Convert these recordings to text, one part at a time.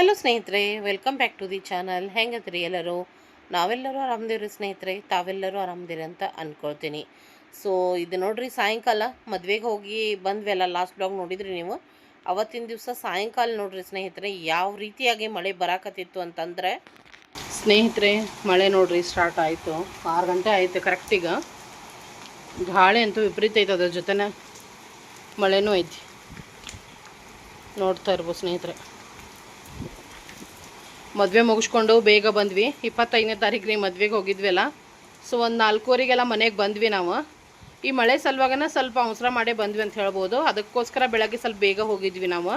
Hello ಸ್ನೇಹಿತರೆ, welcome back to the channel. ಹೆಂಗದ್ರಿ ಎಲ್ಲರೂ? ನಾವೆಲ್ಲರೂ ಆರಾಮದಿರಿ ಸ್ನೇಹಿತರೆ, ತಾವೆಲ್ಲರೂ ಆರಾಮದಿರಿ ಅಂತ ಅಂದ್ಕೊಳ್ತೀನಿ. ಸೊ ಇದು ನೋಡ್ರಿ, ಸಾಯಂಕಾಲ ಮದುವೆಗೆ ಹೋಗಿ ಬಂದ್ವೆಲ್ಲ. ಲಾಸ್ಟ್ ಬ್ಲಾಗ್ ನೋಡಿದ್ರಿ ನೀವು. ಅವತ್ತಿನ ದಿವಸ ಸಾಯಂಕಾಲ ನೋಡ್ರಿ ಸ್ನೇಹಿತರೆ, ಯಾವ ರೀತಿಯಾಗಿ ಮಳೆ ಬರಾಕತ್ತಿತ್ತು ಅಂತಂದರೆ ಸ್ನೇಹಿತರೆ, ಮಳೆ ನೋಡ್ರಿ ಸ್ಟಾರ್ಟ್ ಆಯಿತು. 6 ಗಂಟೆ ಆಯಿತು ಕರೆಕ್ಟೀಗ. ಗಾಳಿ ಅಂತೂ ವಿಪರೀತ ಐತೆ, ಅದ್ರ ಜೊತೆನೇ ಮಳೆನೂ ಐತಿ. ನೋಡ್ತಾ ಇರ್ಬೋದು ಸ್ನೇಹಿತರೆ. ಮದುವೆ ಮುಗಿಸ್ಕೊಂಡು ಬೇಗ ಬಂದ್ವಿ. 25ನೇ ತಾರೀಕು ರೀ ಮದುವೆಗೆ ಹೋಗಿದ್ವಲ್ಲ. ಸೊ ಒಂದು 4:15ಗೆಲ್ಲ ಮನೆಗೆ ಬಂದ್ವಿ ನಾವು. ಈ ಮಳೆ ಸಲುವಾಗನ ಸ್ವಲ್ಪ ಅವಸರ ಮಾಡೇ ಬಂದ್ವಿ ಅಂತ ಹೇಳ್ಬೋದು. ಅದಕ್ಕೋಸ್ಕರ ಬೆಳಗ್ಗೆ ಸ್ವಲ್ಪ ಬೇಗ ಹೋಗಿದ್ವಿ ನಾವು.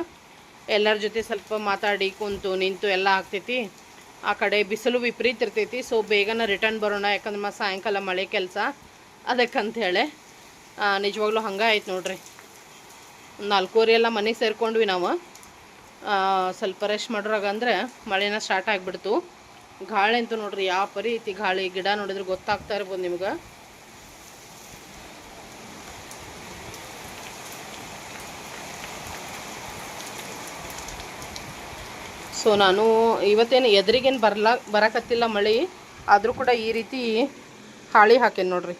ಎಲ್ಲರ ಜೊತೆ ಸ್ವಲ್ಪ ಮಾತಾಡಿ ಕುಂತು ನಿಂತು ಎಲ್ಲ ಆಗ್ತೈತಿ. ಆ ಕಡೆ ಬಿಸಿಲು ವಿಪರೀತ ಇರ್ತೈತಿ. ಸೊ ಬೇಗನ ರಿಟರ್ನ್ ಬರೋಣ, ಯಾಕಂದ್ರೆ ಸಾಯಂಕಾಲ ಮಳೆ ಕೆಲಸ ಅದಕ್ಕಂತೇಳಿ. ನಿಜವಾಗ್ಲೂ ಹಂಗೆ ಆಯ್ತು ನೋಡ್ರಿ. 4:15 ಎಲ್ಲ ಮನೆಗೆ ಸೇರ್ಕೊಂಡ್ವಿ ನಾವು. ಸ್ವಲ್ಪ ರೆಸ್ಟ್ ಮಾಡೋರಾಗ ಅಂದರೆ ಮಳೆನ ಸ್ಟಾರ್ಟ್ ಆಗಿಬಿಡ್ತು. ಗಾಳಿ ಅಂತೂ ನೋಡ್ರಿ ಯಾವ ಪರಿ ಐತಿ. ಗಾಳಿ ಗಿಡ ನೋಡಿದ್ರೆ ಗೊತ್ತಾಗ್ತಾ ಇರ್ಬೋದು ನಿಮ್ಗೆ. ಸೊ ನಾನು ಇವತ್ತೇನು ಎದುರಿಗೇನು ಬರಕತ್ತಿಲ್ಲ ಮಳೆ, ಆದರೂ ಕೂಡ ಈ ರೀತಿ ಹಾಳಿ ಹಾಕೇನಿ ನೋಡ್ರಿ.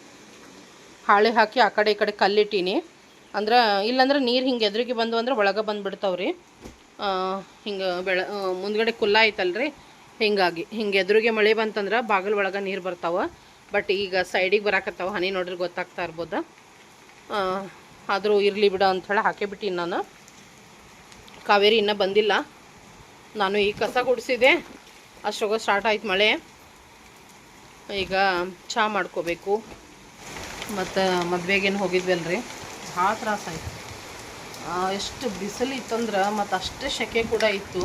ಹಾಳಿ ಹಾಕಿ ಆ ಕಡೆ ಈ ಕಡೆ ಕಲ್ಲಿಟ್ಟೀನಿ. ಅಂದ್ರೆ ಇಲ್ಲಾಂದ್ರೆ ನೀರು ಹಿಂಗೆ ಎದುರಿಗೆ ಬಂದು ಅಂದ್ರೆ ಒಳಗೆ ಬಂದುಬಿಡ್ತಾವ್ರಿ. ಹಿಂಗೆ ಮುಂದ್ಗಡೆ ಕುಲ್ಲ ಐತಲ್ರಿ, ಹಿಂಗಾಗಿ ಹಿಂಗೆ ಎದುರಿಗೆ ಮಳೆ ಬಂತಂದ್ರೆ ಬಾಗಿಲು ಒಳಗೆ ನೀರು ಬರ್ತಾವೆ. ಬಟ್ ಈಗ ಸೈಡಿಗೆ ಬರಾಕತ್ತಾವ ಹನಿ ನೋಡ್ರಿ, ಗೊತ್ತಾಗ್ತಾ ಇರ್ಬೋದು. ಆದರೂ ಇರಲಿ ಬಿಡ ಅಂಥೇಳಿ ಹಾಕಿಬಿಟ್ಟಿನಿ ನಾನು. ಕಾವೇರಿ ಇನ್ನೂ ಬಂದಿಲ್ಲ. ನಾನು ಈ ಕಸ ಗುಡಿಸಿದೆ, ಅಷ್ಟೊಗ ಸ್ಟಾರ್ಟ್ ಆಯ್ತು ಮಳೆ. ಈಗ ಚಹಾ ಮಾಡ್ಕೋಬೇಕು. ಮತ್ತು ಮದುವೆಗೇನು ಹೋಗಿದ್ವಲ್ರಿ, ಭಾಳ ತ್ರಾಸಾಯ್ತು. ಎಷ್ಟು ಬಿಸಿಲು ಇತ್ತಂದ್ರೆ ಮತ್ತು ಅಷ್ಟೇ ಸೆಕೆ ಕೂಡ ಇತ್ತು.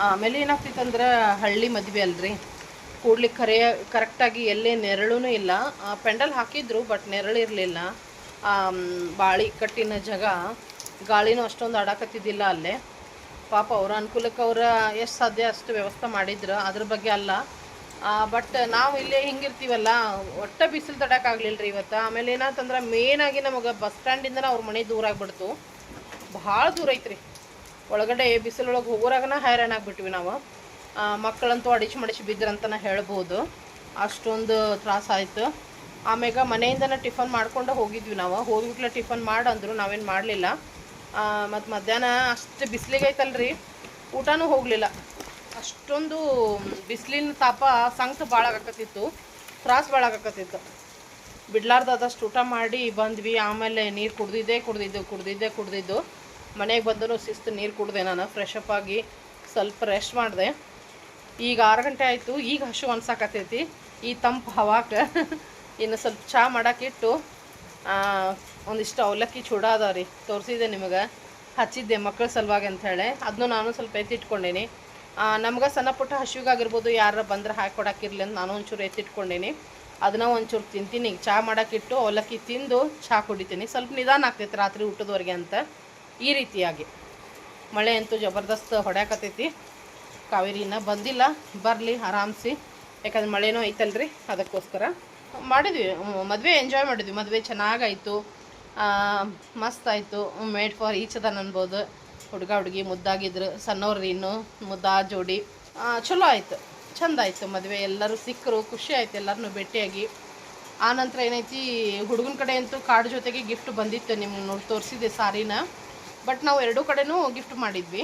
ಆಮೇಲೆ ಏನಾಗ್ತಿತ್ತಂದ್ರೆ ಹಳ್ಳಿ ಮದುವೆ ಅಲ್ರಿ, ಕೂಡ್ಲಿಕ್ಕೆ ಕರೆಕ್ಟಾಗಿ ಎಲ್ಲೇ ನೆರಳೂ ಇಲ್ಲ. ಪೆಂಡಲ್ ಹಾಕಿದ್ರು ಬಟ್ ನೆರಳು ಇರಲಿಲ್ಲ. ಬಾಳಿ ಕಟ್ಟಿನ ಜಾಗ, ಗಾಳಿನೂ ಅಷ್ಟೊಂದು ಆಡಾಕತ್ತಿದ್ದಿಲ್ಲ ಅಲ್ಲೇ. ಪಾಪ ಅವ್ರ ಅನುಕೂಲಕ್ಕೆ ಎಷ್ಟು ಸಾಧ್ಯ ಅಷ್ಟು ವ್ಯವಸ್ಥೆ ಮಾಡಿದ್ರು, ಅದ್ರ ಬಗ್ಗೆ ಅಲ್ಲ. ಬಟ್ ನಾವು ಇಲ್ಲೇ ಹಿಂಗಿರ್ತೀವಲ್ಲ, ಒಟ್ಟು ಬಿಸಿಲು ತಡೋಕ್ಕಾಗಲಿಲ್ಲ ರೀ ಇವತ್ತು. ಆಮೇಲೆ ಏನಾಯ್ತಂದ್ರೆ ಮೇನಾಗಿ ನಮಗೆ ಬಸ್ ಸ್ಟ್ಯಾಂಡಿಂದನೇ ಅವ್ರ ಮನೆ ದೂರ ಆಗಿಬಿಡ್ತು. ಭಾಳ ದೂರ ಐತ್ರಿ. ಒಳಗಡೆ ಬಿಸಿಲೊಳಗೆ ಹೋಗೋರಾಗನ ಹೈರಾಣ ಆಗಿಬಿಟ್ವಿ ನಾವು. ಮಕ್ಕಳಂತೂ ಮಡಿಸಿ ಬಿದ್ರಂತನ ಹೇಳ್ಬೋದು, ಅಷ್ಟೊಂದು ತ್ರಾಸ ಆಯಿತು. ಆಮ್ಯಾಗ ಮನೆಯಿಂದನೇ ಟಿಫನ್ ಮಾಡ್ಕೊಂಡು ಹೋಗಿದ್ವಿ ನಾವು. ಹೋಗ್ಬಿಟ್ಲೆ ಟಿಫನ್ ಮಾಡಂದ್ರು, ನಾವೇನು ಮಾಡಲಿಲ್ಲ. ಮತ್ತು ಮಧ್ಯಾಹ್ನ ಅಷ್ಟು ಬಿಸಿಲಿಗೆ ಐತಲ್ರಿ, ಊಟನೂ ಹೋಗಲಿಲ್ಲ. ಅಷ್ಟೊಂದು ಬಿಸಿಲಿನ ತಾಪ ಸಂಕಟ ಭಾಳ ಆಗಕತ್ತಿತ್ತು, ತ್ರಾಸ ಭಾಳ ಆಗಕತ್ತಿತ್ತು. ಬಿಡ್ಲಾರ್ದಷ್ಟು ಊಟ ಮಾಡಿ ಬಂದ್ವಿ. ಆಮೇಲೆ ನೀರು ಕುಡ್ದಿದ್ದು ಮನೆಗೆ ಬಂದರೂ ಶಿಸ್ತು ನೀರು ಕುಡ್ದೆ. ನಾನು ಫ್ರೆಶ್ ಅಪ್ ಆಗಿ ಸ್ವಲ್ಪ ರೆಸ್ಟ್ ಮಾಡಿದೆ. ಈಗ 6 ಗಂಟೆ ಆಯಿತು. ಈಗ ಹಸು ಅನ್ಸಾಕತ್ತೈತಿ ಈ ತಂಪು ಹವಾಕ್ಕೆ. ಇನ್ನು ಸ್ವಲ್ಪ ಚಹಾ ಮಾಡೋಕ್ಕಿಟ್ಟು ಒಂದಿಷ್ಟು ಅವಲಕ್ಕಿ ಚೂಡ ಅದಾವ ರೀ, ತೋರಿಸಿದೆ ನಿಮಗೆ, ಹಚ್ಚಿದ್ದೆ ಮಕ್ಕಳ ಸಲುವಾಗಿ ಅಂಥೇಳಿ. ಅದನ್ನು ನಾನು ಸ್ವಲ್ಪ ಎತ್ತಿಟ್ಕೊಂಡೀನಿ. ನಮ್ಗೆ ಸಣ್ಣ ಪುಟ್ಟ ಹಸಿವಿಗಾಗಿರ್ಬೋದು, ಯಾರು ಬಂದ್ರೆ ಹಾಕಿಕೊಡೋಕ್ಕಿರಲಿ ಅಂತ ನಾನು ಒಂಚೂರು ಎತ್ತಿಟ್ಕೊಂಡೀನಿ. ಅದನ್ನು ಒಂಚೂರು ತಿಂತೀನಿ. ಈಗ ಚಹಾ ಮಾಡೋಕ್ಕಿಟ್ಟು ಅವಲಕ್ಕಿ ತಿಂದು ಚಹಾ ಕುಡಿತೀನಿ. ಸ್ವಲ್ಪ ನಿಧಾನ ಆಗ್ತೈತೆ ರಾತ್ರಿ ಊಟದವರೆಗೆ ಅಂತ. ಈ ರೀತಿಯಾಗಿ ಮಳೆ ಅಂತೂ ಜಬರ್ದಸ್ತ್ ಹೊಡ್ಯಾಕತ್ತೈತಿ. ಕಾವೇರಿ ಇನ್ನೂ ಬಂದಿಲ್ಲ, ಬರಲಿ ಆರಾಮ್ಸಿ. ಯಾಕಂದ್ರೆ ಮಳೆನೂ ಐತಲ್ರಿ, ಅದಕ್ಕೋಸ್ಕರ ಮಾಡಿದ್ವಿ. ಮದುವೆ ಎಂಜಾಯ್ ಮಾಡಿದ್ವಿ. ಮದುವೆ ಚೆನ್ನಾಗಾಯಿತು, ಮಸ್ತ್ ಆಯಿತು. ಮೇಡ್ ಫಾರ್ ಈಚ್ ಅದನ್ ಅನ್ಬೋದು. ಹುಡುಗ ಹುಡುಗಿ ಮುದ್ದಾಗಿದ್ರು, ಸಣ್ಣವ್ರಿ ಇನ್ನೂ ಮುದ್ದಾ ಜೋಡಿ. ಚಲೋ ಆಯಿತು, ಚೆಂದ ಆಯಿತು ಮದುವೆ. ಎಲ್ಲರೂ ಸಿಕ್ಕರು, ಖುಷಿ ಆಯಿತು ಎಲ್ಲರನ್ನೂ ಭೇಟಿಯಾಗಿ. ಆನಂತರ ಏನೈತಿ, ಹುಡುಗನ ಕಡೆ ಅಂತೂ ಕಾರ್ಡ್ ಜೊತೆಗೆ ಗಿಫ್ಟ್ ಬಂದಿತ್ತು, ನಿಮ್ಗೆ ತೋರಿಸಿದೆ ಸಾರಿನ. ಬಟ್ ನಾವು ಎರಡೂ ಕಡೆನೂ ಗಿಫ್ಟ್ ಮಾಡಿದ್ವಿ.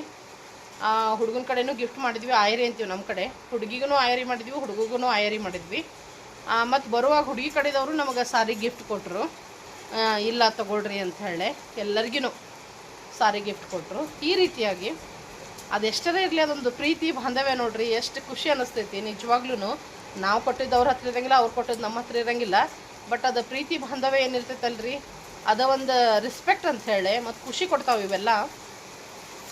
ಹುಡುಗನ ಕಡೆನೂ ಗಿಫ್ಟ್ ಮಾಡಿದ್ವಿ, ಆಯರಿ ಅಂತೀವಿ ನಮ್ಮ ಕಡೆ. ಹುಡುಗಿಗೂ ಆಯರಿ ಮಾಡಿದ್ವಿ, ಹುಡುಗಗೂ ಆಯರಿ ಮಾಡಿದ್ವಿ. ಮತ್ತು ಬರುವಾಗ ಹುಡುಗಿ ಕಡೆದವರು ನಮಗೆ ಸಾರಿ ಗಿಫ್ಟ್ ಕೊಟ್ಟರು. ಇಲ್ಲ ತಗೊಳ್ರಿ ಅಂತ ಹೇಳಿ ಎಲ್ಲರಿಗೂ ಸಾರಿ ಗಿಫ್ಟ್ ಕೊಟ್ಟರು. ಈ ರೀತಿಯಾಗಿ ಅದೆಷ್ಟರೇ ಇರಲಿ, ಅದೊಂದು ಪ್ರೀತಿ ಬಾಂಧವ್ಯ ನೋಡ್ರಿ, ಎಷ್ಟು ಖುಷಿ ಅನ್ನಿಸ್ತೈತಿ ನಿಜವಾಗ್ಲೂ. ನಾವು ಕೊಟ್ಟಿದ್ದು ಅವ್ರ ಹತ್ರ ಇರೋಂಗಿಲ್ಲ, ಅವ್ರು ಕೊಟ್ಟಿದ್ದು ನಮ್ಮ ಹತ್ರ ಇರೋಂಗಿಲ್ಲ. ಬಟ್ ಅದು ಪ್ರೀತಿ ಬಾಂಧವ್ಯ ಏನಿರ್ತೈತಲ್ರಿ, ಅದ ಒಂದು ರೆಸ್ಪೆಕ್ಟ್ ಅಂತ ಹೇಳಿ ಮತ್ತು ಖುಷಿ ಕೊಡ್ತಾವೆ. ಇವೆಲ್ಲ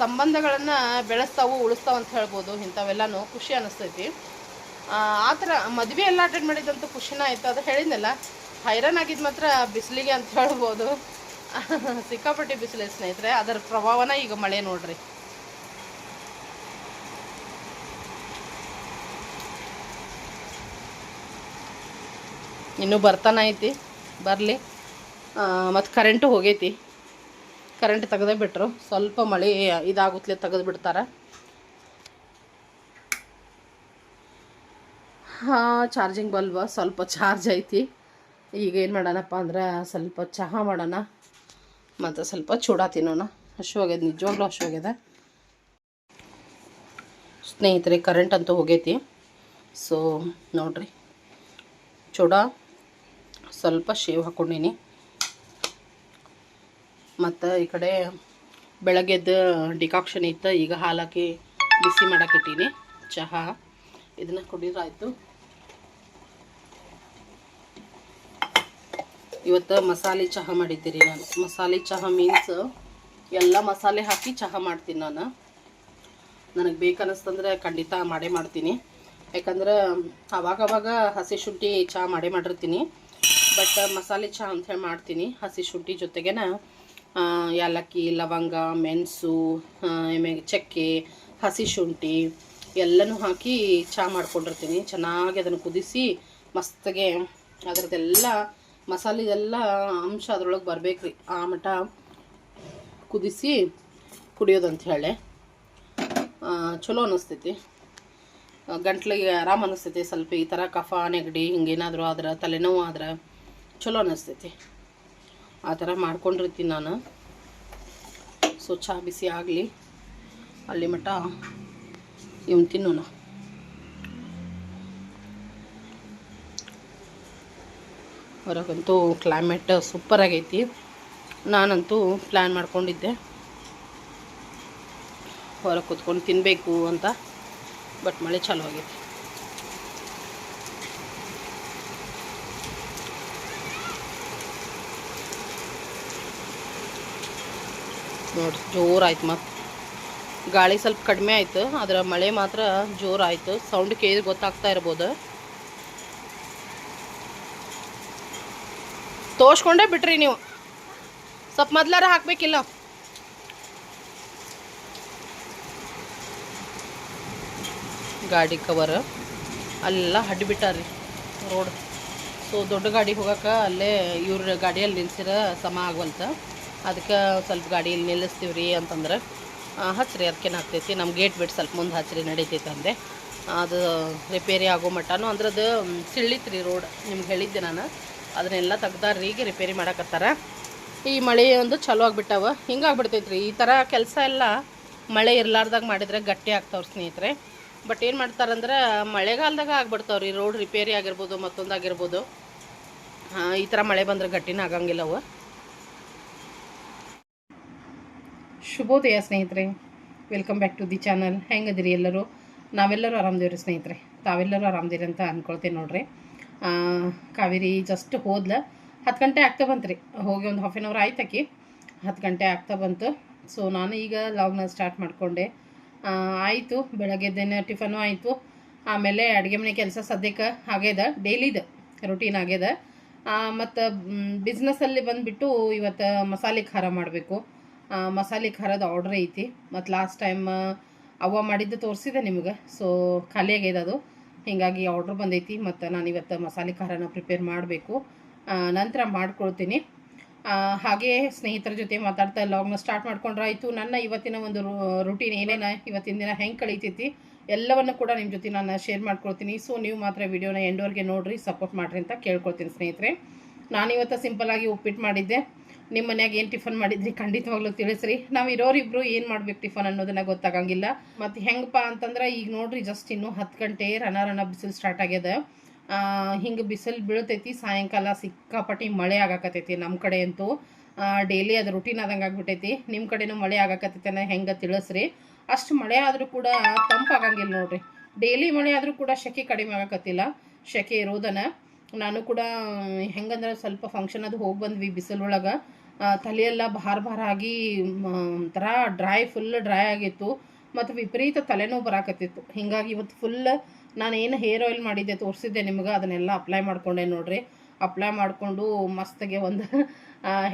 ಸಂಬಂಧಗಳನ್ನು ಬೆಳೆಸ್ತಾವು, ಉಳಿಸ್ತಾವೆ ಅಂತ ಹೇಳ್ಬೋದು. ಇಂಥವೆಲ್ಲನೂ ಖುಷಿ ಅನ್ನಿಸ್ತೈತಿ. ಆ ಥರ ಮದುವೆ ಎಲ್ಲ ಅಟೆಂಡ್ ಮಾಡಿದಂತೂ ಖುಷಿನ ಆಯಿತು. ಅದು ಹೇಳಿದ್ನಲ್ಲ, ಹೈರಾಣಾಗಿದ್ದು ಮಾತ್ರ ಬಿಸಿಲಿಗೆ ಅಂತ ಹೇಳ್ಬೋದು. ಸಿಕ್ಕಾಪಟ್ಟಿ ಬಿಸಿಲು ಸ್ನೇಹಿತರೆ, ಅದರ ಪ್ರಭಾವನ ಈಗ ಮಳೆ ನೋಡ್ರಿ. ಇನ್ನೂ ಬರ್ತಾನೆ ಐತಿ, ಬರಲಿ. ಮತ್ತು ಕರೆಂಟು ಹೋಗೈತಿ. ಕರೆಂಟ್ ತೆಗೆದೇ ಬಿಟ್ಟರು. ಸ್ವಲ್ಪ ಮಳೆ ಇದಾಗುತ್ತಲೇ ತೆಗೆದು ಬಿಡ್ತಾರೆ. ಹಾಂ, ಚಾರ್ಜಿಂಗ್ ಬಲ್ಬ ಸ್ವಲ್ಪ ಚಾರ್ಜ್ ಐತಿ. ಈಗ ಏನು ಮಾಡೋಣಪ್ಪ ಅಂದ್ರೆ ಸ್ವಲ್ಪ ಚಹಾ ಮಾಡೋಣ ಮತ್ತು ಸ್ವಲ್ಪ ಚೂಡ ತಿನ್ನೋಣ. ಹಶ್ವಾಗ್ಯದ, ನಿಜವಾಗ್ಲೂ ಹಶ್ವಾಗ್ಯದ ಸ್ನೇಹಿತರೆ. ಕರೆಂಟ್ ಅಂತೂ ಹೋಗೈತಿ. ಸೊ ನೋಡಿರಿ, ಚೂಡ ಸ್ವಲ್ಪ ಶೇವ್ ಹಾಕ್ಕೊಂಡೀನಿ. ಮತ್ತು ಈ ಕಡೆ ಬೆಳಗ್ಗೆದ್ದು ಡಿಕಾಕ್ಷನ್ ಇತ್ತು, ಈಗ ಹಾಲು ಹಾಕಿ ಬಿಸಿ ಮಾಡೋಕ್ಕಿಟ್ಟೀನಿ ಚಹಾ. ಇದನ್ನು ಕುಡಿದ್ರಾಯ್ತು. ಇವತ್ತು ಮಸಾಲೆ ಚಹಾ ಮಾಡಿದ್ದೀರಿ ನಾನು. ಮಸಾಲೆ ಚಹಾ ಮೀನ್ಸ್ ಎಲ್ಲ ಮಸಾಲೆ ಹಾಕಿ ಚಹಾ ಮಾಡ್ತೀನಿ ನಾನು. ನನಗೆ ಬೇಕನ್ನಿಸ್ತಂದ್ರೆ ಖಂಡಿತ ಮಾಡೇ ಮಾಡ್ತೀನಿ. ಯಾಕಂದ್ರೆ ಅವಾಗವಾಗ ಹಸಿ ಶುಂಠಿ ಚಹಾ ಮಾಡೇ ಮಾಡಿರ್ತೀನಿ. ಬಟ್ ಮಸಾಲೆ ಚಹಾ ಅಂಥೇಳಿ ಮಾಡ್ತೀನಿ. ಹಸಿ ಶುಂಠಿ ಜೊತೆಗೇನ ಏಲಕ್ಕಿ, ಲವಂಗ, ಮೆಣಸು, ಆಮೇಲೆ ಚಕ್ಕೆ, ಹಸಿ ಶುಂಠಿ ಎಲ್ಲನೂ ಹಾಕಿ ಚಹಾ ಮಾಡ್ಕೊಂಡಿರ್ತೀನಿ. ಚೆನ್ನಾಗಿ ಅದನ್ನು ಕುದಿಸಿ ಮಸ್ತಾಗೆ ಅದರದ್ದೆಲ್ಲ ಮಸಾಲೆದೆಲ್ಲ ಅಂಶ ಅದ್ರೊಳಗೆ ಬರಬೇಕು ರೀ. ಆ ಮಟ್ಟ ಕುದಿಸಿ ಕುಡಿಯೋದಂತ ಹೇಳಿ ಚಲೋ ಅನ್ನಿಸ್ತೈತಿ. ಗಂಟ್ಲಿಗೆ ಆರಾಮ ಅನ್ನಿಸ್ತೈತಿ. ಸ್ವಲ್ಪ ಈ ಥರ ಕಫ, ನೆಗಡಿ ಹಿಂಗೇನಾದರೂ ಆದ್ರೆ, ತಲೆನೋವು ಆದ್ರೆ ಚಲೋ ಅನ್ನಿಸ್ತೈತಿ. ಆ ಥರ ಮಾಡ್ಕೊಂಡಿರ್ತೀನಿ ನಾನು. ಸೊ ಚಹಾ ಬಿಸಿ ಆಗಲಿ, ಅಲ್ಲಿ ಮಟ್ಟ ಇವನು ತಿನ್ನೋಣ. ಹೊರಗಂತೂ ಕ್ಲೈಮೇಟ್ ಸೂಪರ್ ಆಗೈತಿ. ನಾನಂತೂ ಪ್ಲ್ಯಾನ್ ಮಾಡ್ಕೊಂಡಿದ್ದೆ ಹೊರಗೆ ಕೂತ್ಕೊಂಡು ತಿನ್ನಬೇಕು ಅಂತ. ಬಟ್ ಮಳೆ ಚಾಲು ಆಗೈತಿ. ನೋಡಿರಿ, ಜೋರಾಯ್ತು. ಮತ್ತು ಗಾಳಿ ಸ್ವಲ್ಪ ಕಡಿಮೆ ಆಯಿತು, ಆದರೆ ಮಳೆ ಮಾತ್ರ ಜೋರಾಯಿತು. ಸೌಂಡ್ ಕೇಳಿ ಗೊತ್ತಾಗ್ತಾ ಇರ್ಬೋದು. ತೋರ್ಸ್ಕೊಂಡೇ ಬಿಟ್ರಿ ನೀವು. ಸ್ವಲ್ಪ ಮೊದ್ಲಾರ ಹಾಕಬೇಕಿಲ್ಲ. ಗಾಡಿ ಕವರ್ ಅಲ್ಲೆಲ್ಲ ಹಡ್ಡಿಬಿಟ್ಟಾರ್ರಿ ರೋಡ್. ಸೊ ದೊಡ್ಡ ಗಾಡಿ ಹೋಗೋಕೆ ಅಲ್ಲೇ ಇವ್ರ ಗಾಡಿಯಲ್ಲಿ ನಿಲ್ಸಿರ ಸಮ ಆಗವಲ್ತ. ಅದಕ್ಕೆ ಸ್ವಲ್ಪ ಗಾಡಿಯಲ್ಲಿ ನಿಲ್ಲಿಸ್ತೀವಿ ರೀ ಅಂತಂದ್ರೆ ಹಚ್ಚಿರಿ, ಅದಕ್ಕೇನು ಆಗ್ತೈತಿ, ನಮ್ಮ ಗೇಟ್ ಬಿಟ್ಟು ಸ್ವಲ್ಪ ಮುಂದೆ ಹಚ್ಚಿರಿ ನಡೀತೈತೆ ಅಂದೆ. ಅದು ರಿಪೇರಿ ಆಗೋ ಮಟ್ಟನೂ ಅಂದ್ರೆ ಅದು ಸಿಳ್ಳಿತ್ರಿ ರೋಡ್. ನಿಮ್ಗೆ ಹೇಳಿದ್ದೆ ನಾನು. ಅದನ್ನೆಲ್ಲ ತೆಗ್ದಾರ್ರಿ, ಈಗ ರಿಪೇರಿ ಮಾಡಕತ್ತಾರ. ಈ ಮಳೆ ಒಂದು ಚಲೋ ಆಗಿಬಿಟ್ಟವ. ಹಿಂಗಾಗ್ಬಿಡ್ತೈತೆ ರೀ ಈ ಥರ ಕೆಲಸ ಎಲ್ಲ. ಮಳೆ ಇರಲಾರ್ದಾಗ ಮಾಡಿದರೆ ಗಟ್ಟಿ ಆಗ್ತಾವ್ರಿ ಸ್ನೇಹಿತರೆ. ಬಟ್ ಏನು ಮಾಡ್ತಾರಂದ್ರೆ ಮಳೆಗಾಲದಾಗ ಆಗ್ಬಿಡ್ತಾವ್ರಿ. ರೋಡ್ ರಿಪೇರಿ ಆಗಿರ್ಬೋದು, ಮತ್ತೊಂದು ಆಗಿರ್ಬೋದು. ಈ ಥರ ಮಳೆ ಬಂದರೆ ಗಟ್ಟಿನ ಆಗಂಗಿಲ್ಲ ಅವು. ಶುಭೋದಯ ಸ್ನೇಹಿತರೆ, welcome back to the channel. ಹೆಂಗದಿರಿ ಎಲ್ಲರೂ? ನಾವೆಲ್ಲರೂ ಆರಾಮದೇವ್ರಿ ಸ್ನೇಹಿತರೆ. ತಾವೆಲ್ಲರೂ ಆರಾಮದಿರಿ ಅಂತ ಅಂದ್ಕೊಳ್ತೀನಿ ನೋಡ್ರಿ. ಕಾವೇರಿ ಜಸ್ಟ್ ಹೋದ್ಲ. 10 ಗಂಟೆ ಆಗ್ತಾ ಬಂತು ರೀ. ಹೋಗಿ ಒಂದು ಹಾಫ್ ಆನ್ ಅವರ್ ಆಯ್ತಾಕಿ. 10 ಗಂಟೆ ಆಗ್ತಾ ಬಂತು. ಸೊ ನಾನು ಈಗ ಲಾಗ್ನ ಸ್ಟಾರ್ಟ್ ಮಾಡಿಕೊಂಡೆ. ಆಯಿತು, ಬೆಳಗ್ಗೆದ್ದೇನೆ ಟಿಫನು ಆಯಿತು. ಆಮೇಲೆ ಅಡುಗೆ ಮನೆ ಕೆಲಸ ಸದ್ಯಕ್ಕೆ ಆಗ್ಯದ, ಡೈಲಿದು ರುಟೀನ್ ಆಗ್ಯದ. ಮತ್ತು ಬಿಸ್ನೆಸ್ಸಲ್ಲಿ ಬಂದುಬಿಟ್ಟು ಇವತ್ತು ಮಸಾಲೆ ಖಾರ ಮಾಡಬೇಕು. ಮಸಾಲೆ ಖಾರದ ಆರ್ಡ್ರ್ ಐತಿ. ಮತ್ತು ಲಾಸ್ಟ್ ಟೈಮ್ ಅವ್ವ ಮಾಡಿದ್ದು ತೋರಿಸಿದೆ ನಿಮ್ಗೆ. ಸೊ ಖಾಲಿ ಆಗ್ಯದ ಅದು. ಹೀಗಾಗಿ ಆರ್ಡ್ರ್ ಬಂದೈತಿ. ಮತ್ತು ನಾನು ಇವತ್ತು ಮಸಾಲೆ ಖಾರನ ಪ್ರಿಪೇರ್ ಮಾಡಬೇಕು. ನಂತರ ಮಾಡ್ಕೊಳ್ತೀನಿ. ಹಾಗೆ ಸ್ನೇಹಿತರ ಜೊತೆ ಮಾತಾಡ್ತಾ ಲಾಗ್ನ ಸ್ಟಾರ್ಟ್ ಮಾಡ್ಕೊಂಡ್ರಾಯ್ತು. ನನ್ನ ಇವತ್ತಿನ ಒಂದು ರುಟೀನ್ ಏನೇನು, ಇವತ್ತಿನ ದಿನ ಹೆಂಗೆ ಕಳೀತೈತಿ ಎಲ್ಲವನ್ನು ಕೂಡ ನಿಮ್ಮ ಜೊತೆ ನಾನು ಶೇರ್ ಮಾಡ್ಕೊಳ್ತೀನಿ. ಸೊ ನೀವು ಮಾತ್ರ ವಿಡಿಯೋನ ಎಂಡ್ವರೆಗೆ ನೋಡಿರಿ, ಸಪೋರ್ಟ್ ಮಾಡಿರಿ ಅಂತ ಕೇಳ್ಕೊಳ್ತೀನಿ ಸ್ನೇಹಿತರೆ. ನಾನಿವತ್ತು ಸಿಂಪಲ್ಲಾಗಿ ಉಪ್ಪಿಟ್ಟು ಮಾಡಿದ್ದೆ. ನಿಮ್ಮ ಮನ್ಯಾಗ ಏನು ಟಿಫನ್ ಮಾಡಿದ್ರಿ ಖಂಡಿತವಾಗ್ಲೂ ತಿಳಿಸ್ರಿ. ನಾವು ಇರೋರಿಬ್ರು ಏನು ಮಾಡ್ಬೇಕು ಟಿಫನ್ ಅನ್ನೋದನ್ನ ಗೊತ್ತಾಗಂಗಿಲ್ಲ. ಮತ್ತು ಹೆಂಗಪ್ಪ ಅಂತಂದ್ರೆ ಈಗ ನೋಡ್ರಿ, ಜಸ್ಟ್ ಇನ್ನೂ 10 ಗಂಟೆ ರಣ ಬಿಸಿಲು ಸ್ಟಾರ್ಟ್ ಆಗ್ಯದ. ಹಿಂಗೆ ಬಿಸಿಲು ಬೀಳ್ತೈತಿ. ಸಾಯಂಕಾಲ ಸಿಕ್ಕಾಪಟ್ಟಿ ಮಳೆ ಆಗಾಕತ್ತೈತಿ. ನಮ್ಮ ಕಡೆ ಅಂತೂ ಡೈಲಿ ಅದು ರುಟೀನ್ ಆದಂಗೆ ಆಗ್ಬಿಟ್ಟೈತಿ. ನಿಮ್ಮ ಕಡೆನೂ ಮಳೆ ಆಗಾಕತ್ತೈತೆ ಹೆಂಗೆ ತಿಳಿಸ್ರಿ. ಅಷ್ಟು ಮಳೆ ಆದರೂ ಕೂಡ ತಂಪಾಗಂಗಿಲ್ಲ ನೋಡ್ರಿ. ಡೈಲಿ ಮಳೆ ಆದರೂ ಕೂಡ ಶೆಕೆ ಕಡಿಮೆ ಆಗಾಕತ್ತಿಲ್ಲ. ಶೆಕೆ ಇರೋದನ್ನ ನಾನು ಕೂಡ ಹೆಂಗಂದ್ರೆ ಸ್ವಲ್ಪ ಫಂಕ್ಷನ್ ಅದು ಹೋಗಿ ಬಂದ್ವಿ ಬಿಸಿಲೊಳಗೆ. ತಲೆಯೆಲ್ಲ ಭಾರ ಆಗಿ ಒಂಥರ ಫುಲ್ ಡ್ರೈ ಆಗಿತ್ತು. ಮತ್ತು ವಿಪರೀತ ತಲೆನೋವು ಬರಾಕತ್ತಿತ್ತು. ಹೀಗಾಗಿ ಇವತ್ತು ಫುಲ್ ನಾನೇನು ಹೇರ್ ಆಯಿಲ್ ಮಾಡಿದ್ದೆ ತೋರಿಸಿದ್ದೆ ನಿಮ್ಗೆ, ಅದನ್ನೆಲ್ಲ ಅಪ್ಲೈ ಮಾಡ್ಕೊಂಡೆ ನೋಡ್ರಿ. ಅಪ್ಲೈ ಮಾಡಿಕೊಂಡು ಮಸ್ತಾಗೆ ಒಂದು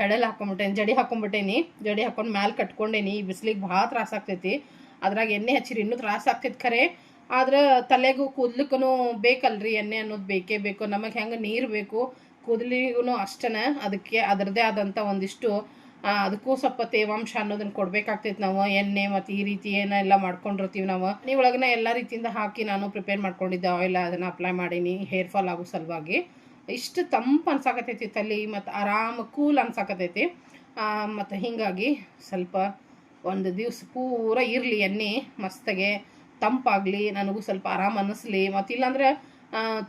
ಹೆಡಲ್ ಹಾಕೊಂಡ್ಬಿಟ್ಟೇನಿ, ಜಡಿ ಹಾಕೊಂಡ್ಬಿಟ್ಟೇನಿ. ಜಡಿ ಹಾಕೊಂಡು ಮ್ಯಾಲೆ ಕಟ್ಕೊಂಡೇನಿ. ಈ ಬಿಸಿಲಿಗೆ ಭಾಳ ತ್ರಾಸ ಆಗ್ತೈತಿ. ಅದ್ರಾಗ ಎಣ್ಣೆ ಹಚ್ಚಿರಿ ಇನ್ನೂ ತ್ರಾಸ ಆಗ್ತೈತಿ ಖರೆ. ಆದ್ರೆ ತಲೆಗೂ ಕೂದ್ಲಿಕ್ಕೂ ಬೇಕಲ್ರಿ ಎಣ್ಣೆ ಅನ್ನೋದು, ಬೇಕೇ ಬೇಕು. ನಮಗೆ ಹೆಂಗೆ ನೀರು ಬೇಕು, ಕೂದಲಿಗೂ ಅಷ್ಟೇ. ಅದಕ್ಕೆ ಅದರದ್ದೇ ಆದಂಥ ಒಂದಿಷ್ಟು ಅದಕ್ಕೂ ಸ್ವಲ್ಪ ತೇವಾಂಶ ಅನ್ನೋದನ್ನು ಕೊಡಬೇಕಾಗ್ತೈತೆ ನಾವು. ಎಣ್ಣೆ ಮತ್ತು ಈ ರೀತಿ ಏನೆಲ್ಲ ಮಾಡ್ಕೊಂಡಿರ್ತೀವಿ ನಾವು, ನೀವು ಒಳಗನೆ ಎಲ್ಲ ರೀತಿಯಿಂದ ಹಾಕಿ ನಾನು ಪ್ರಿಪೇರ್ ಮಾಡ್ಕೊಂಡಿದ್ದೆ ಆಯಿಲ್, ಅದನ್ನು ಅಪ್ಲೈ ಮಾಡೀನಿ ಹೇರ್ ಫಾಲ್ ಆಗೋ ಸಲುವಾಗಿ. ಇಷ್ಟು ತಂಪು ಅನ್ಸಾಕತ್ತೈತಿ ತಲೆ, ಮತ್ತು ಆರಾಮ ಕೂಲ್ ಅನ್ಸಾಕತ್ತೈತಿ. ಮತ್ತು ಹೀಗಾಗಿ ಸ್ವಲ್ಪ ಒಂದು ದಿವ್ಸ ಪೂರ ಇರಲಿ ಎಣ್ಣೆ ಮಸ್ತಾಗೆ ತಂಪಾಗಲಿ, ನನಗೂ ಸ್ವಲ್ಪ ಆರಾಮ ಅನ್ನಿಸ್ಲಿ. ಮತ್ತು ಇಲ್ಲಾಂದ್ರೆ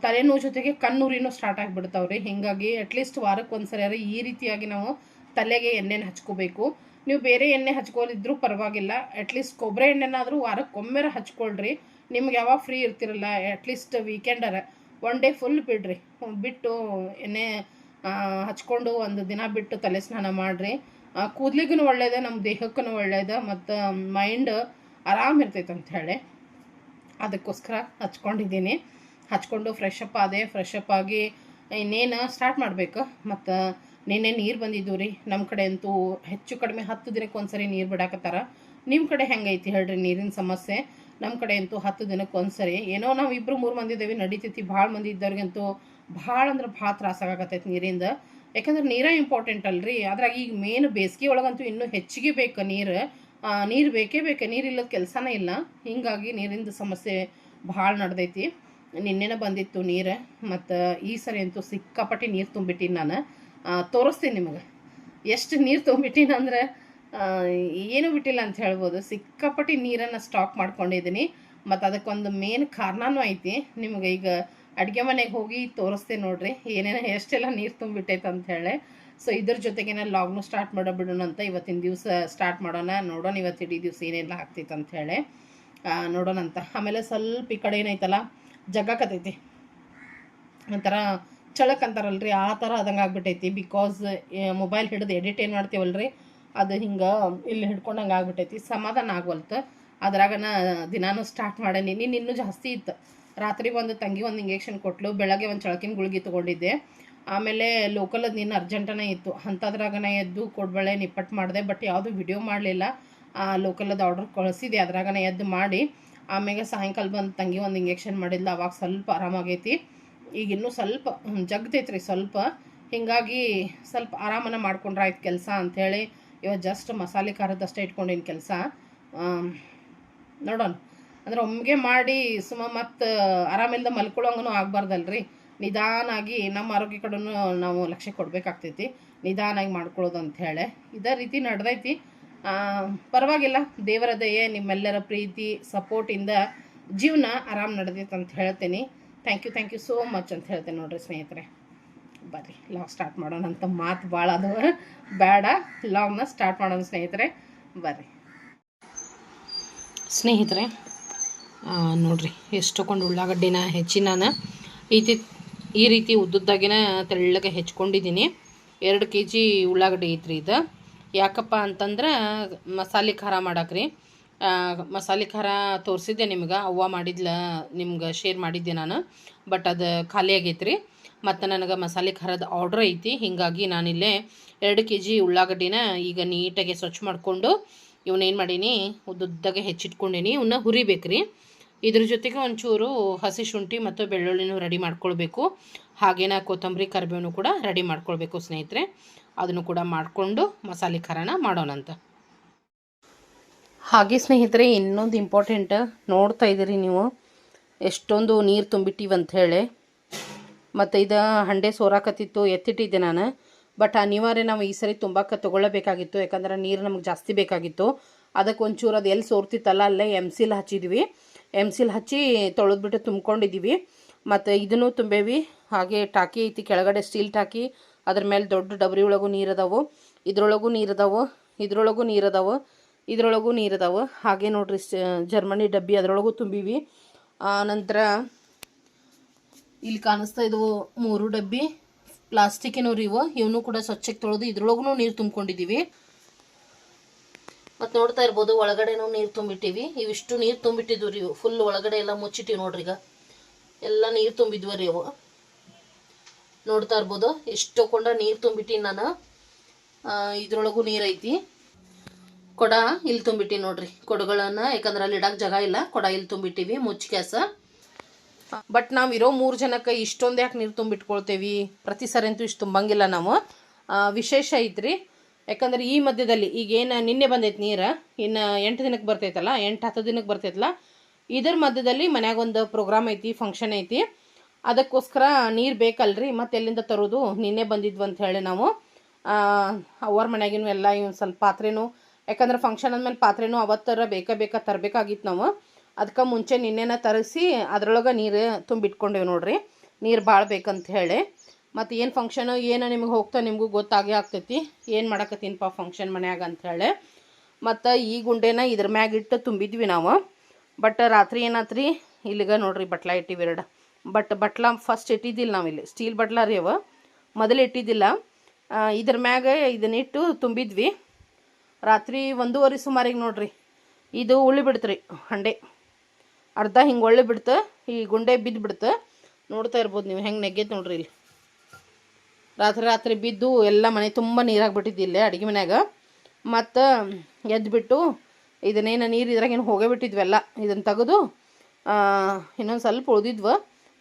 ತಲೆನೋವು ಜೊತೆಗೆ ಕಣ್ಣೂರಿನೂ ಸ್ಟಾರ್ಟ್ ಆಗಿಬಿಡ್ತಾವ್ರಿ. ಹೀಗಾಗಿ ಅಟ್ಲೀಸ್ಟ್ ವಾರಕ್ಕೆ ಒಂದ್ಸರಿ ಈ ರೀತಿಯಾಗಿ ನಾವು ತಲೆಗೆ ಎಣ್ಣೆನ ಹಚ್ಕೋಬೇಕು. ನೀವು ಬೇರೆ ಎಣ್ಣೆ ಹಚ್ಕೊಳ್ಳಿದ್ರೂ ಪರವಾಗಿಲ್ಲ, ಅಟ್ಲೀಸ್ಟ್ ಕೊಬ್ಬರಿ ಎಣ್ಣೆನಾದರೂ ವಾರಕ್ಕೊಮ್ಮೆರ ಹಚ್ಕೊಳ್ರಿ. ನಿಮ್ಗೆ ಯಾವಾಗ ಫ್ರೀ ಇರ್ತಿರಲ್ಲ, ಅಟ್ಲೀಸ್ಟ್ ವೀಕೆಂಡರ ಒನ್ ಡೇ ಫುಲ್ ಬಿಟ್ಟು ಎಣ್ಣೆ ಹಚ್ಕೊಂಡು ಒಂದು ದಿನ ಬಿಟ್ಟು ತಲೆ ಸ್ನಾನ ಮಾಡಿರಿ. ಕೂದಲಿಗೂ ಒಳ್ಳೇದು, ನಮ್ಮ ದೇಹಕ್ಕೂ ಒಳ್ಳೇದು, ಮತ್ತು ಮೈಂಡ್ ಆರಾಮಿರ್ತೈತೆ ಅಂಥೇಳಿ ಅದಕ್ಕೋಸ್ಕರ ಹಚ್ಕೊಂಡಿದ್ದೀನಿ. ಹಚ್ಕೊಂಡು ಫ್ರೆಶ್ ಅಪ್ ಆಗಿ ಇನ್ನೇನು ಸ್ಟಾರ್ಟ್ ಮಾಡಬೇಕು. ಮತ್ತು ನಿನ್ನೆ ನೀರು ಬಂದಿದ್ದು ರೀ ನಮ್ಮ ಕಡೆ ಅಂತೂ ಹೆಚ್ಚು ಕಡಿಮೆ 10 ದಿನಕ್ಕೆ ಒಂದ್ಸರಿ ನೀರು ಬಿಡಾಕತ್ತಾರ. ನಿಮ್ಮ ಕಡೆ ಹೆಂಗೈತಿ ಹೇಳ್ರಿ ನೀರಿನ ಸಮಸ್ಯೆ? ನಮ್ಮ ಕಡೆ ಅಂತೂ 10 ದಿನಕ್ಕೆ ಒಂದ್ಸರಿ. ಏನೋ ನಾವು 2-3 ಮಂದಿ ಇದ್ದೇವೆ ನಡೀತೈತಿ, ಭಾಳ ಮಂದಿ ಇದ್ದವ್ರಿಗಂತೂ ಭಾಳ ಅಂದ್ರೆ ಭಾಳ ತ್ರಾಸಾಗತ್ತೈತಿ ನೀರಿಂದ. ಯಾಕಂದ್ರೆ ನೀರೇ ಇಂಪಾರ್ಟೆಂಟ್ ಅಲ್ರಿ. ಅದ್ರಾಗ ಈಗ ಮೇನ್ ಬೇಸಿಗೆ ಒಳಗಂತೂ ಇನ್ನೂ ಹೆಚ್ಚಿಗೆ ಬೇಕು ನೀರು ಬೇಕೇ ನೀರಿಲ್ಲದ ಕೆಲಸನೇ ಇಲ್ಲ. ಹೀಗಾಗಿ ನೀರಿಂದ ಸಮಸ್ಯೆ ಭಾಳ ನಡೆದೈತಿ. ನಿನ್ನೆನೇ ಬಂದಿತ್ತು ನೀರು, ಮತ್ತು ಈ ಸರಿ ಅಂತೂ ಸಿಕ್ಕಾಪಟ್ಟಿ ನೀರು ತುಂಬಿಟ್ಟಿನಿ ನಾನು. ತೋರಿಸ್ತೀನಿ ನಿಮಗೆ ಎಷ್ಟು ನೀರು ತುಂಬಿಟ್ಟಿನಿ ಅಂದರೆ ಏನೂ ಬಿಟ್ಟಿಲ್ಲ ಅಂತ ಹೇಳ್ಬೋದು. ಸಿಕ್ಕಾಪಟ್ಟಿ ನೀರನ್ನು ಸ್ಟಾಕ್ ಮಾಡ್ಕೊಂಡಿದ್ದೀನಿ. ಮತ್ತು ಅದಕ್ಕೊಂದು ಮೇನ್ ಕಾರಣನೂ ಐತಿ. ನಿಮಗೆ ಈಗ ಅಡುಗೆ ಮನೆಗೆ ಹೋಗಿ ತೋರಿಸ್ತೇನೆ ನೋಡ್ರಿ ಏನೇನೋ ಎಷ್ಟೆಲ್ಲ ನೀರು ತುಂಬಿಟ್ಟೈತೆ ಅಂತ ಹೇಳಿ. ಸೊ ಇದ್ರ ಜೊತೆಗೆ ನಾನು ಲಾಗ್ನು ಸ್ಟಾರ್ಟ್ ಬಿಡೋಣ ಅಂತ ಇವತ್ತಿನ ದಿವಸ ಸ್ಟಾರ್ಟ್ ಮಾಡೋಣ. ನೋಡೋಣ ಇವತ್ತು ಇಡೀ ದಿವಸ ಏನೆಲ್ಲ ಆಗ್ತೈತೆ ಅಂತ ಹೇಳಿ ನೋಡೋಣ ಅಂತ. ಆಮೇಲೆ ಸ್ವಲ್ಪ ಈ ಕಡೆ ಏನೈತಲ್ಲ ಜಗ್ಗಾಕತೈತಿ, ಒಂಥರ ಚಳಕ್ ಅಂತಾರಲ್ರಿ ಆ ಥರ ಆದಂಗೆ ಆಗ್ಬಿಟ್ಟೈತಿ. ಬಿಕಾಸ್ ಮೊಬೈಲ್ ಹಿಡಿದು ಎಡಿಟ್ ಏನು ಮಾಡ್ತೀವಲ್ರಿ, ಅದು ಹಿಂಗೆ ಇಲ್ಲಿ ಹಿಡ್ಕೊಂಡಂಗೆ ಆಗ್ಬಿಟ್ಟೈತಿ. ಸಮಾಧಾನ ಆಗವಲ್ತು. ಅದ್ರಾಗನ ದಿನಾನು ಸ್ಟಾರ್ಟ್ ಮಾಡೇನಿ. ಇನ್ನೂ ಜಾಸ್ತಿ ಇತ್ತು. ರಾತ್ರಿ ಒಂದು ತಂಗಿ ಒಂದು ಇಂಜೆಕ್ಷನ್ ಕೊಟ್ಲು, ಬೆಳಗ್ಗೆ ಒಂದು ಚಳಕಿನ ಗುಳಿಗೆ ತೊಗೊಂಡಿದ್ದೆ. ಆಮೇಲೆ ಲೋಕಲದ್ದು ನೀನು ಅರ್ಜೆಂಟನೇ ಇತ್ತು, ಅಂಥದ್ರಾಗನ ಎದ್ದು ಕೊಡ್ಬಳೆ ನಿಪ್ಪಟ್ಟು ಮಾಡಿದೆ. ಬಟ್ ಯಾವುದೂ ವಿಡಿಯೋ ಮಾಡಲಿಲ್ಲ. ಲೋಕಲದ್ದು ಆರ್ಡ್ರ್ ಕಳಿಸಿದೆ, ಅದ್ರಾಗನ ಎದ್ದು ಮಾಡಿ. ಆಮೇಲೆ ಸಾಯಂಕಾಲ ಬಂದು ತಂಗಿ ಒಂದು ಇಂಜೆಕ್ಷನ್ ಮಾಡಿದ್ಲು, ಅವಾಗ ಸ್ವಲ್ಪ ಆರಾಮಾಗೈತಿ. ಈಗ ಇನ್ನೂ ಸ್ವಲ್ಪ ಜಗ್ತೈತ್ರಿ ಸ್ವಲ್ಪ. ಹೀಗಾಗಿ ಸ್ವಲ್ಪ ಆರಾಮನ ಮಾಡ್ಕೊಂಡ್ರೆ ಆಯ್ತು ಕೆಲಸ ಅಂಥೇಳಿ ಇವತ್ತು ಜಸ್ಟ್ ಮಸಾಲೆ ಖಾರದಷ್ಟೇ ಇಟ್ಕೊಂಡಿನಿ ಕೆಲಸ. ನೋಡೋಣ ಅಂದ್ರೆ ಒಮ್ಮೆಗೆ ಮಾಡಿ ಮತ್ತು ಆರಾಮಿಲ್ದ ಮಲ್ಕೊಳ್ಳೋಂಗೂ ಆಗಬಾರ್ದಲ್ರಿ. ನಿಧಾನಾಗಿ ನಮ್ಮ ಆರೋಗ್ಯ ಕಡೆನೂ ನಾವು ಲಕ್ಷ್ಯ ಕೊಡಬೇಕಾಗ್ತೈತಿ. ನಿಧಾನಾಗಿ ಮಾಡ್ಕೊಳ್ಳೋದು ಅಂಥೇಳಿ ಇದೇ ರೀತಿ ನಡೆದೈತಿ. ಪರವಾಗಿಲ್ಲ, ದೇವರ ದಯೆ, ನಿಮ್ಮೆಲ್ಲರ ಪ್ರೀತಿ ಸಪೋರ್ಟಿಂದ ಜೀವನ ಆರಾಮ್ ನಡೆದೈತೆ ಅಂತ ಹೇಳ್ತೀನಿ. ಥ್ಯಾಂಕ್ ಯು ಸೋ ಮಚ್ ಅಂತ ಹೇಳ್ತೇನೆ ನೋಡ್ರಿ ಸ್ನೇಹಿತರೆ. ಬರ್ರಿ ಲಾಗ್ ಸ್ಟಾರ್ಟ್ ಮಾಡೋಣ ಅಂತ. ಮಾತು ಭಾಳ ಅದು ಬೇಡ, ಲಾಗ್ನ ಸ್ಟಾರ್ಟ್ ಮಾಡೋಣ ಸ್ನೇಹಿತರೆ, ಬರ್ರಿ ಸ್ನೇಹಿತರೆ. ನೋಡ್ರಿ ಎಷ್ಟು ತೊಗೊಂಡು ಉಳ್ಳಾಗಡ್ಡಿನ ಹೆಚ್ಚಿ ನಾನು ಈ ರೀತಿ ಉದ್ದುದ್ದಾಗಿನ ತೆಳ್ಳಗೆ ಹೆಚ್ಕೊಂಡಿದ್ದೀನಿ. 2 kg ಉಳ್ಳಾಗಡ್ಡಿ ಐತ್ರಿ ಇದು. ಯಾಕಪ್ಪ ಅಂತಂದ್ರೆ ಮಸಾಲೆ ಖಾರ ಮಾಡಾಕ್ರಿ. ಮಸಾಲೆ ಖಾರ ತೋರಿಸಿದ್ದೆ ನಿಮ್ಗೆ, ಅವ್ವ ಮಾಡಿದ್ಲ, ನಿಮ್ಗೆ ಶೇರ್ ಮಾಡಿದ್ದೆ ನಾನು. ಬಟ್ ಅದು ಖಾಲಿ ಆಗೈತ್ರಿ. ಮತ್ತು ನನಗೆ ಮಸಾಲೆ ಖಾರದ ಆರ್ಡ್ರ್ ಐತಿ. ಹೀಗಾಗಿ ನಾನಿಲ್ಲೇ 2 kg ಉಳ್ಳಾಗಡ್ಡಿನ ಈಗ ನೀಟಾಗಿ ಸ್ವಚ್ಛ ಮಾಡಿಕೊಂಡು ಇವನ್ನೇನು ಮಾಡೀನಿ, ಉದ್ದುದ್ದಾಗೆ ಹೆಚ್ಚಿಟ್ಕೊಂಡೀನಿ. ಇವನ್ನ ಹುರಿಬೇಕ್ರಿ. ಇದ್ರ ಜೊತೆಗೆ ಒಂಚೂರು ಹಸಿ ಶುಂಠಿ ಮತ್ತು ಬೆಳ್ಳುಳ್ಳಿನೂ ರೆಡಿ ಮಾಡ್ಕೊಳ್ಬೇಕು. ಹಾಗೇನ ಕೊತ್ತಂಬರಿ ಕರಿಬೇವು ಕೂಡ ರೆಡಿ ಮಾಡ್ಕೊಳ್ಬೇಕು ಸ್ನೇಹಿತರೆ. ಅದನ್ನು ಕೂಡ ಮಾಡಿಕೊಂಡು ಮಸಾಲೆ ಖಾರನ ಮಾಡೋಣಂತ. ಹಾಗೆ ಸ್ನೇಹಿತರೆ, ಇನ್ನೊಂದು ಇಂಪಾರ್ಟೆಂಟ್, ನೋಡ್ತಾ ಇದ್ದೀರಿ ನೀವು ಎಷ್ಟೊಂದು ನೀರು ತುಂಬಿಟ್ಟಿವಂತ ಹೇಳಿ. ಮತ್ತು ಇದು ಹಂಡೆ ಸೋರಾಕತ್ತಿತ್ತು, ಎತ್ತಿಟ್ಟಿದ್ದೆ ನಾನು. ಬಟ್ ಅನಿವಾರ್ಯ ನಾವು ಈ ಸರಿ ತುಂಬಾಕ ತೊಗೊಳ್ಳಬೇಕಾಗಿತ್ತು. ಯಾಕಂದ್ರೆ ನೀರು ನಮಗೆ ಜಾಸ್ತಿ ಬೇಕಾಗಿತ್ತು. ಅದಕ್ಕೆ ಒಂಚೂರು ಅದು ಎಲ್ಲಿ ಸೋರ್ತಿತ್ತಲ್ಲ ಅಲ್ಲೇ ಎಮ್ಸಿಲ್ ಹಚ್ಚಿದ್ವಿ. ಎಮ್ಸಿಲ್ ಹಚ್ಚಿ ತೊಳೆದ್ಬಿಟ್ಟು ತುಂಬ್ಕೊಂಡಿದ್ದೀವಿ. ಮತ್ತು ಇದನ್ನು ತುಂಬೇವಿ. ಹಾಗೆ ಟಾಕಿ ಐತಿ ಕೆಳಗಡೆ, ಸ್ಟೀಲ್ ಟಾಕಿ. ಅದ್ರ ಮೇಲೆ ದೊಡ್ಡ ಡಬರಿ ಒಳಗೂ ನೀರದಾವು, ಇದ್ರೊಳಗೂ ನೀರದಾವು, ಇದ್ರೊಳಗೂ ನೀರದಾವು, ಇದ್ರೊಳಗೂ ನೀರದಾವು. ಹಾಗೆ ನೋಡ್ರಿ ಜರ್ಮನಿ ಡಬ್ಬಿ ಅದರೊಳಗೂ ತುಂಬಿವಿ. ನಂತರ ಇಲ್ಲಿ ಕಾಣಿಸ್ತಾ ಇದ್ವು 3 ಡಬ್ಬಿ ಪ್ಲಾಸ್ಟಿಕ್ಕಿನವ್ರು ಇವು. ಇವನು ಕೂಡ ಸ್ವಚ್ಛಕ್ಕೆ ತೊಳೆದು ಇದ್ರೊಳಗೂ ನೀರು ತುಂಬ್ಕೊಂಡಿದ್ದೀವಿ. ಮತ್ತು ನೋಡ್ತಾ ಇರ್ಬೋದು ಒಳಗಡೆನೂ ನೀರು ತುಂಬಿಟ್ಟಿವಿ. ಇವಿಷ್ಟು ನೀರು ತುಂಬಿಟ್ಟಿದ್ವು ರೀ ಇವು. ಫುಲ್ ಒಳಗಡೆ ಎಲ್ಲ ಮುಚ್ಚಿಟ್ಟಿವಿ ನೋಡ್ರಿ. ಈಗ ಎಲ್ಲ ನೀರು ತುಂಬಿದ್ವು ರೀ ಅವು. ನೋಡ್ತಾ ಇರ್ಬೋದು ಎಷ್ಟು ಕೊಂಡ ನೀರು ತುಂಬಿಟ್ಟಿನಿ ನಾನು. ಇದ್ರೊಳಗೂ ನೀರೈತಿ. ಕೊಡ ಇಲ್ಲಿ ತುಂಬಿಟ್ಟಿವಿ ನೋಡ್ರಿ ಕೊಡಗಳನ್ನು. ಯಾಕಂದ್ರೆ ಅಲ್ಲಿ ಇಡಕ್ಕೆ ಜಾಗ ಇಲ್ಲ, ಕೊಡ ಇಲ್ಲಿ ತುಂಬಿಟ್ಟಿವಿ ಮುಚ್ಚಿ ಕ್ಯಾಸ. ಬಟ್ ನಾವು ಇರೋ 3 ಜನಕ್ಕೆ ಇಷ್ಟೊಂದು ಯಾಕೆ ನೀರು ತುಂಬಿಟ್ಕೊಳ್ತೇವಿ? ಪ್ರತಿ ಸರಿ ಅಂತೂ ಇಷ್ಟು ತುಂಬಂಗಿಲ್ಲ ನಾವು. ವಿಶೇಷ ಐತ್ರಿ. ಯಾಕಂದ್ರೆ ಈ ಮಧ್ಯದಲ್ಲಿ ಈಗೇನು ನಿನ್ನೆ ಬಂದೈತೆ ನೀರು, ಇನ್ನು 8 ದಿನಕ್ಕೆ ಬರ್ತೈತಲ್ಲ, 8-10 ದಿನಕ್ಕೆ ಬರ್ತೈತಲ್ಲ, ಇದ್ರ ಮಧ್ಯದಲ್ಲಿ ಮನ್ಯಾಗ ಒಂದು ಪ್ರೋಗ್ರಾಮ್ ಐತಿ, ಫಂಕ್ಷನ್ ಐತಿ. ಅದಕ್ಕೋಸ್ಕರ ನೀರು ಬೇಕಲ್ರಿ, ಮತ್ತೆ ಎಲ್ಲಿಂದ ತರೋದು? ನಿನ್ನೆ ಬಂದಿದ್ವು ಅಂತ ಹೇಳಿ ನಾವು ಅವ್ರ ಮನ್ಯಾಗಿನೂ ಎಲ್ಲ ಒಂದು ಸ್ವಲ್ಪ ಪಾತ್ರೆನೂ, ಯಾಕಂದ್ರೆ ಫಂಕ್ಷನ್ ಅಂದಮೇಲೆ ಪಾತ್ರೆನೂ ಅವತ್ತರ ಬೇಕಾ ತರಬೇಕಾಗಿತ್ತು ನಾವು. ಅದಕ್ಕೆ ಮುಂಚೆ ನಿನ್ನೆನ ತರಿಸಿ ಅದ್ರೊಳಗೆ ನೀರು ತುಂಬಿಟ್ಕೊಂಡೇವು ನೋಡ್ರಿ, ನೀರು ಭಾಳ ಬೇಕಂತ ಹೇಳಿ. ಮತ್ತು ಏನು ಫಂಕ್ಷನು ಏನು ನಿಮ್ಗೆ ಹೋಗ್ತಾ ನಿಮಗೂ ಗೊತ್ತಾಗೇ ಆಗ್ತೈತಿ ಏನು ಮಾಡಕತ್ತೀನಪ್ಪ ಫಂಕ್ಷನ್ ಮನ್ಯಾಗ ಅಂಥೇಳಿ. ಮತ್ತು ಈ ಗುಂಡೆನ ಇದ್ರ ಮ್ಯಾಗ ಇಟ್ಟು ತುಂಬಿದ್ವಿ ನಾವು. ಬಟ್ ರಾತ್ರಿ ಏನಾತ್ರಿ, ಇಲ್ಲಿಗೆ ನೋಡ್ರಿ ಬಟ್ಲ ಇಟ್ಟಿವಿ 2. ಬಟ್ಲ ಫಸ್ಟ್ ಇಟ್ಟಿದ್ದಿಲ್ಲ ನಾವಿಲ್ಲಿ, ಸ್ಟೀಲ್ ಬಟ್ಲ ರೀ ಅವ, ಮೊದಲು ಇಟ್ಟಿದ್ದಿಲ್ಲ. ಇದ್ರ ಮ್ಯಾಗ ಇದನ್ನಿಟ್ಟು ತುಂಬಿದ್ವಿ. ರಾತ್ರಿ 1:30 ಸುಮಾರಿಗೆ ನೋಡ್ರಿ ಇದು ಉಳ್ಳಿ ಬಿಡ್ತು ರೀ ಹಂಡೆ, ಅರ್ಧ ಹಿಂಗೆ ಒಳ್ಳೆ ಬಿಡ್ತು, ಈ ಗುಂಡೆ ಬಿದ್ದು ಬಿಡ್ತು. ನೋಡ್ತಾ ಇರ್ಬೋದು ನೀವು ಹೆಂಗೆ ನೆಗ್ಗೈತೆ ನೋಡ್ರಿ. ಇಲ್ಲಿ ರಾತ್ರಿ ಬಿದ್ದು ಎಲ್ಲ ಮನೆ ತುಂಬ ನೀರಾಗಿಬಿಟ್ಟಿದ್ದಿಲ್ಲೇ ಅಡುಗೆ ಮನ್ಯಾಗ. ಮತ್ತು ಎದ್ದುಬಿಟ್ಟು ಇದನ್ನೇನು ನೀರು ಇದ್ರಾಗೇನು ಹೋಗೇ ಬಿಟ್ಟಿದ್ವೆಲ್ಲ, ಇದನ್ನು ತೆಗೆದು ಇನ್ನೊಂದು ಸ್ವಲ್ಪ ಉಳಿದಿದ್ವು.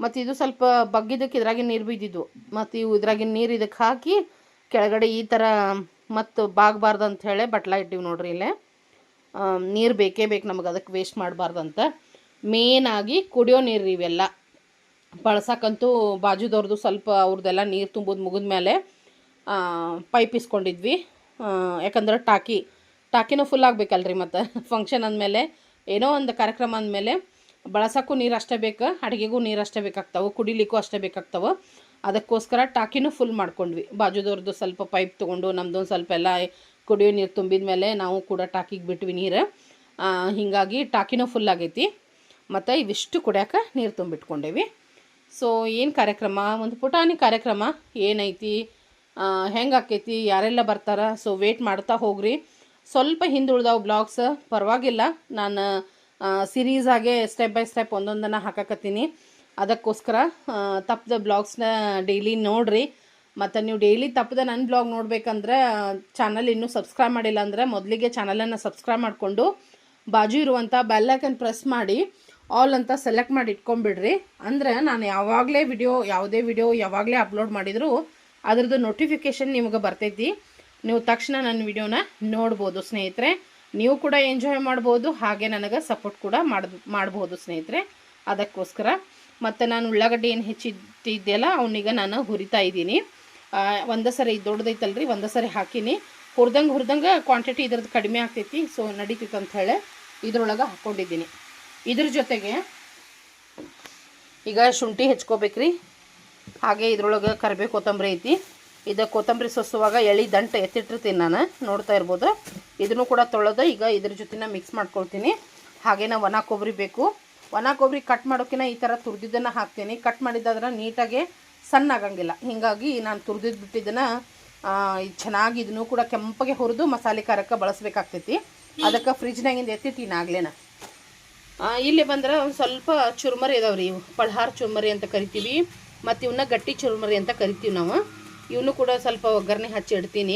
ಮತ್ತು ಇದು ಸ್ವಲ್ಪ ಬಗ್ಗಿದ್ದಕ್ಕೆ ಇದ್ರಾಗಿನ ನೀರು ಬಿದ್ದಿದ್ವು. ಮತ್ತು ಇವು ಇದ್ರಾಗಿನ ನೀರು ಇದಕ್ಕೆ ಹಾಕಿ ಕೆಳಗಡೆ ಈ ಥರ ಮತ್ತು ಬಾಗಬಾರ್ದು ಅಂಥೇಳಿ ಬಟ್ಲ ಇಟ್ಟಿವಿ ನೋಡ್ರಿ. ಇಲ್ಲೇ ನೀರು ಬೇಕೇ ಬೇಕು ನಮಗೆ, ಅದಕ್ಕೆ ವೇಸ್ಟ್ ಮಾಡಬಾರ್ದಂತ. ಮೇನಾಗಿ ಕುಡಿಯೋ ನೀರು ಇವೆಲ್ಲ ಬಳಸಕ್ಕಂತೂ ಬಾಜುದವ್ರದ್ದು ಸ್ವಲ್ಪ ಅವ್ರದ್ದೆಲ್ಲ ನೀರು ತುಂಬೋದು ಮುಗಿದ ಮೇಲೆ ಪೈಪ್ ಇಸ್ಕೊಂಡಿದ್ವಿ. ಯಾಕಂದ್ರೆ ಟಾಕಿನೂ ಫುಲ್ ಆಗಬೇಕಲ್ರಿ. ಮತ್ತು ಫಂಕ್ಷನ್ ಅಂದಮೇಲೆ ಏನೋ ಒಂದು ಕಾರ್ಯಕ್ರಮ ಅಂದಮೇಲೆ ಬಳಸೋಕ್ಕೂ ನೀರು ಅಷ್ಟೇ ಬೇಕು, ಅಡುಗೆಗೂ ನೀರು ಅಷ್ಟೇ ಬೇಕಾಗ್ತಾವೆ, ಕುಡಿಲಿಕ್ಕೂ ಅಷ್ಟೇ ಬೇಕಾಗ್ತಾವೆ. ಅದಕ್ಕೋಸ್ಕರ ಟಾಕಿನೂ ಫುಲ್ ಮಾಡ್ಕೊಂಡ್ವಿ. ಬಾಜುದವ್ರದ್ದು ಸ್ವಲ್ಪ ಪೈಪ್ ತೊಗೊಂಡು ನಮ್ಮದೊಂದು ಸ್ವಲ್ಪ ಎಲ್ಲ ಕುಡಿಯೋ ನೀರು ತುಂಬಿದ ಮೇಲೆ ನಾವು ಕೂಡ ಟಾಕಿಗೆ ಬಿಟ್ವಿ ನೀರು. ಹೀಗಾಗಿ ಟಾಕಿನೂ ಫುಲ್ ಆಗೈತಿ. ಮತ್ತು ಇವಿಷ್ಟು ಕುಡಿಯೋಕೆ ನೀರು ತುಂಬಿಟ್ಕೊಂಡೇವಿ. ಸೊ ಏನು ಕಾರ್ಯಕ್ರಮ, ಒಂದು ಪುಟಾಣಿ ಕಾರ್ಯಕ್ರಮ ಏನೈತಿ, ಹೆಂಗೆ ಆಕೈತಿ, ಯಾರೆಲ್ಲ ಬರ್ತಾರೆ, ಸೊ ವೇಟ್ ಮಾಡ್ತಾ ಹೋಗ್ರಿ. ಸ್ವಲ್ಪ ಹಿಂದುಳ್ದಾವು ಬ್ಲಾಗ್ಸ್, ಪರವಾಗಿಲ್ಲ. ನಾನು ಸೀರೀಸಾಗೆ ಸ್ಟೆಪ್ ಬೈ ಸ್ಟೆಪ್ ಒಂದೊಂದನ್ನು ಹಾಕಕತ್ತೀನಿ. ಅದಕ್ಕೋಸ್ಕರ ತಪ್ಪದ ಬ್ಲಾಗ್ಸ್ನ ಡೈಲಿ ನೋಡಿರಿ. ಮತ್ತು ನೀವು ಡೈಲಿ ತಪ್ಪದ ನನ್ನ ಬ್ಲಾಗ್ ನೋಡ್ಬೇಕಂದ್ರೆ ಚಾನಲ್ ಇನ್ನೂ ಸಬ್ಸ್ಕ್ರೈಬ್ ಮಾಡಿಲ್ಲ ಅಂದರೆ ಮೊದಲಿಗೆ ಚಾನಲನ್ನು ಸಬ್ಸ್ಕ್ರೈಬ್ ಮಾಡಿಕೊಂಡು ಬಾಜು ಇರುವಂಥ ಬೆಲ್ ಐಕನ್ ಪ್ರೆಸ್ ಮಾಡಿ ಆಲ್ ಅಂತ ಸೆಲೆಕ್ಟ್ ಮಾಡಿ ಇಟ್ಕೊಂಬಿಡ್ರಿ. ಅಂದರೆ ನಾನು ಯಾವುದೇ ವಿಡಿಯೋ ಯಾವಾಗಲೇ ಅಪ್ಲೋಡ್ ಮಾಡಿದರೂ ಅದರದ್ದು ನೋಟಿಫಿಕೇಷನ್ ನಿಮಗೆ ಬರ್ತೈತಿ. ನೀವು ತಕ್ಷಣ ನನ್ನ ವಿಡಿಯೋನ ನೋಡ್ಬೋದು ಸ್ನೇಹಿತರೆ. ನೀವು ಕೂಡ ಎಂಜಾಯ್ ಮಾಡ್ಬೋದು, ಹಾಗೆ ನನಗೆ ಸಪೋರ್ಟ್ ಕೂಡ ಮಾಡ್ಬೋದು ಸ್ನೇಹಿತರೆ. ಅದಕ್ಕೋಸ್ಕರ ಮತ್ತು ನಾನು ಉಳ್ಳಾಗಡ್ಡಿ ಏನು ಹೆಚ್ಚಿಟ್ಟಿದ್ದೆಲ್ಲ ಅವನಿಗೆ ನಾನು ಹುರಿತಾ ಇದ್ದೀನಿ. ಒಂದೇ ಸರಿ ದೊಡ್ಡದೈತಲ್ರಿ, ಒಂದೇ ಸರಿ ಹಾಕೀನಿ. ಹುರಿದಂಗೆ ಕ್ವಾಂಟಿಟಿ ಇದ್ರದ್ದು ಕಡಿಮೆ ಆಗ್ತೈತಿ, ಸೊ ನಡೀತೈತೆ ಅಂಥೇಳಿ ಇದ್ರೊಳಗೆ ಹಾಕ್ಕೊಂಡಿದ್ದೀನಿ. ಇದ್ರ ಜೊತೆಗೆ ಈಗ ಶುಂಠಿ ಹೆಚ್ಕೋಬೇಕ್ರಿ. ಹಾಗೆ ಇದ್ರೊಳಗೆ ಕರಿಬೇವು ಕೊತ್ತಂಬರಿ ಐತಿ. ಇದು ಕೊತ್ತಂಬರಿ ಸೊಸುವಾಗ ಎಳಿ ದಂಟು ಎತ್ತಿಟ್ಟಿರ್ತೀನಿ ನಾನು, ನೋಡ್ತಾ ಇರ್ಬೋದು. ಇದನ್ನು ಕೂಡ ತೊಳೆದು ಈಗ ಇದ್ರ ಜೊತೆನ ಮಿಕ್ಸ್ ಮಾಡ್ಕೊಳ್ತೀನಿ. ಹಾಗೇನ ಒಣ ಕೊಬ್ಬರಿ ಬೇಕು. ಒಣ ಕೊಬ್ಬರಿ ಕಟ್ ಮಾಡೋಕ್ಕಿಂತ ಈ ಥರ ತುರಿದಿದ್ದನ್ನು ಹಾಕ್ತೀನಿ. ಕಟ್ ಮಾಡಿದ್ದಾದ್ರೆ ನೀಟಾಗಿ ಸಣ್ಣ ಆಗಂಗಿಲ್ಲ, ಹೀಗಾಗಿ ನಾನು ತುರಿದಿದ್ದು ಬಿಟ್ಟಿದ್ದನ್ನು ಚೆನ್ನಾಗಿ ಇದನ್ನು ಕೂಡ ಕೆಂಪಗೆ ಹುರಿದು ಮಸಾಲೆ ಖಾರಕ್ಕೆ ಬಳಸಬೇಕಾಗ್ತೈತಿ. ಅದಕ್ಕೆ ಫ್ರಿಜ್ನಾಗಿಂದ ಎತ್ತಿಟ್ಟಿನಿ ಆಗ್ಲೇನ. ಇಲ್ಲಿ ಬಂದ್ರೆ ಒಂದು ಸ್ವಲ್ಪ ಚುರುಮರಿ ಇದಾವ್ರಿ, ಇವು ಪಳಹಾರ ಚುರುಮರಿ ಅಂತ ಕರಿತೀವಿ, ಮತ್ತು ಇವನ್ನ ಗಟ್ಟಿ ಚುರುಮರಿ ಅಂತ ಕರಿತೀವಿ ನಾವು. ಇವನು ಕೂಡ ಸ್ವಲ್ಪ ಒಗ್ಗರಣೆ ಹಚ್ಚಿ ಇಡ್ತೀನಿ.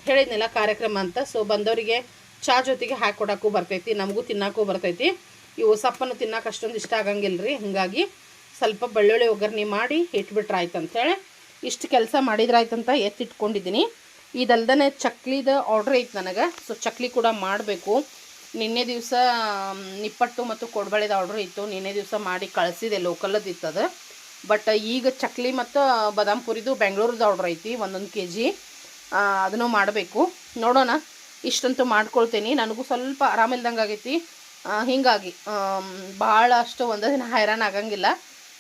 ಹೇಳಿದ್ನೆಲ್ಲ ಕಾರ್ಯಕ್ರಮ ಅಂತ, ಸೊ ಬಂದವರಿಗೆ ಚಾ ಜೊತೆಗೆ ಹಾಕೊಡೋಕ್ಕೂ ಬರ್ತೈತಿ, ನಮಗೂ ತಿನ್ನೋಕ್ಕೂ ಬರ್ತೈತಿ. ಇವು ಸಪ್ಪನ್ನು ತಿನ್ನೋಕೆ ಅಷ್ಟೊಂದು ಇಷ್ಟ ಆಗಂಗಿಲ್ಲ ರೀ, ಹೀಗಾಗಿ ಸ್ವಲ್ಪ ಬೆಳ್ಳುಳ್ಳಿ ಒಗ್ಗರಣೆ ಮಾಡಿ ಇಟ್ಬಿಟ್ರೆ ಆಯ್ತು ಅಂಥೇಳಿ ಇಷ್ಟು ಕೆಲಸ ಮಾಡಿದ್ರಾಯ್ತಂತ ಎತ್ತಿಟ್ಕೊಂಡಿದ್ದೀನಿ. ಇದಲ್ದೇ ಚಕ್ಲಿದ ಆರ್ಡ್ರ್ ಐತೆ ನನಗೆ, ಸೊ ಚಕ್ಲಿ ಕೂಡ ಮಾಡಬೇಕು. ನಿನ್ನೆ ದಿವಸ ನಿಪ್ಪಟ್ಟು ಮತ್ತು ಕೊಡ್ಬಳೆದ ಆರ್ಡ್ರ್ ಇತ್ತು, ನಿನ್ನೆ ದಿವಸ ಮಾಡಿ ಕಳಿಸಿದೆ, ಲೋಕಲದ್ದು ಇತ್ತದು. ಬಟ್ ಈಗ ಚಕ್ಲಿ ಮತ್ತು ಬಾದಾಮ್ ಪುರಿದು ಬೆಂಗಳೂರದ್ದು ಆರ್ಡ್ರ್ ಐತಿ, 1 kg. ಅದನ್ನು ಮಾಡಬೇಕು. ನೋಡೋಣ, ಇಷ್ಟಂತೂ ಮಾಡ್ಕೊಳ್ತೀನಿ. ನನಗೂ ಸ್ವಲ್ಪ ಆರಾಮಿಲ್ದಂಗೆ ಆಗೈತಿ, ಹೀಗಾಗಿ ಭಾಳ ಅಷ್ಟು ಒಂದೇ ದಿನ ಹೈರಾಣ ಆಗಂಗಿಲ್ಲ.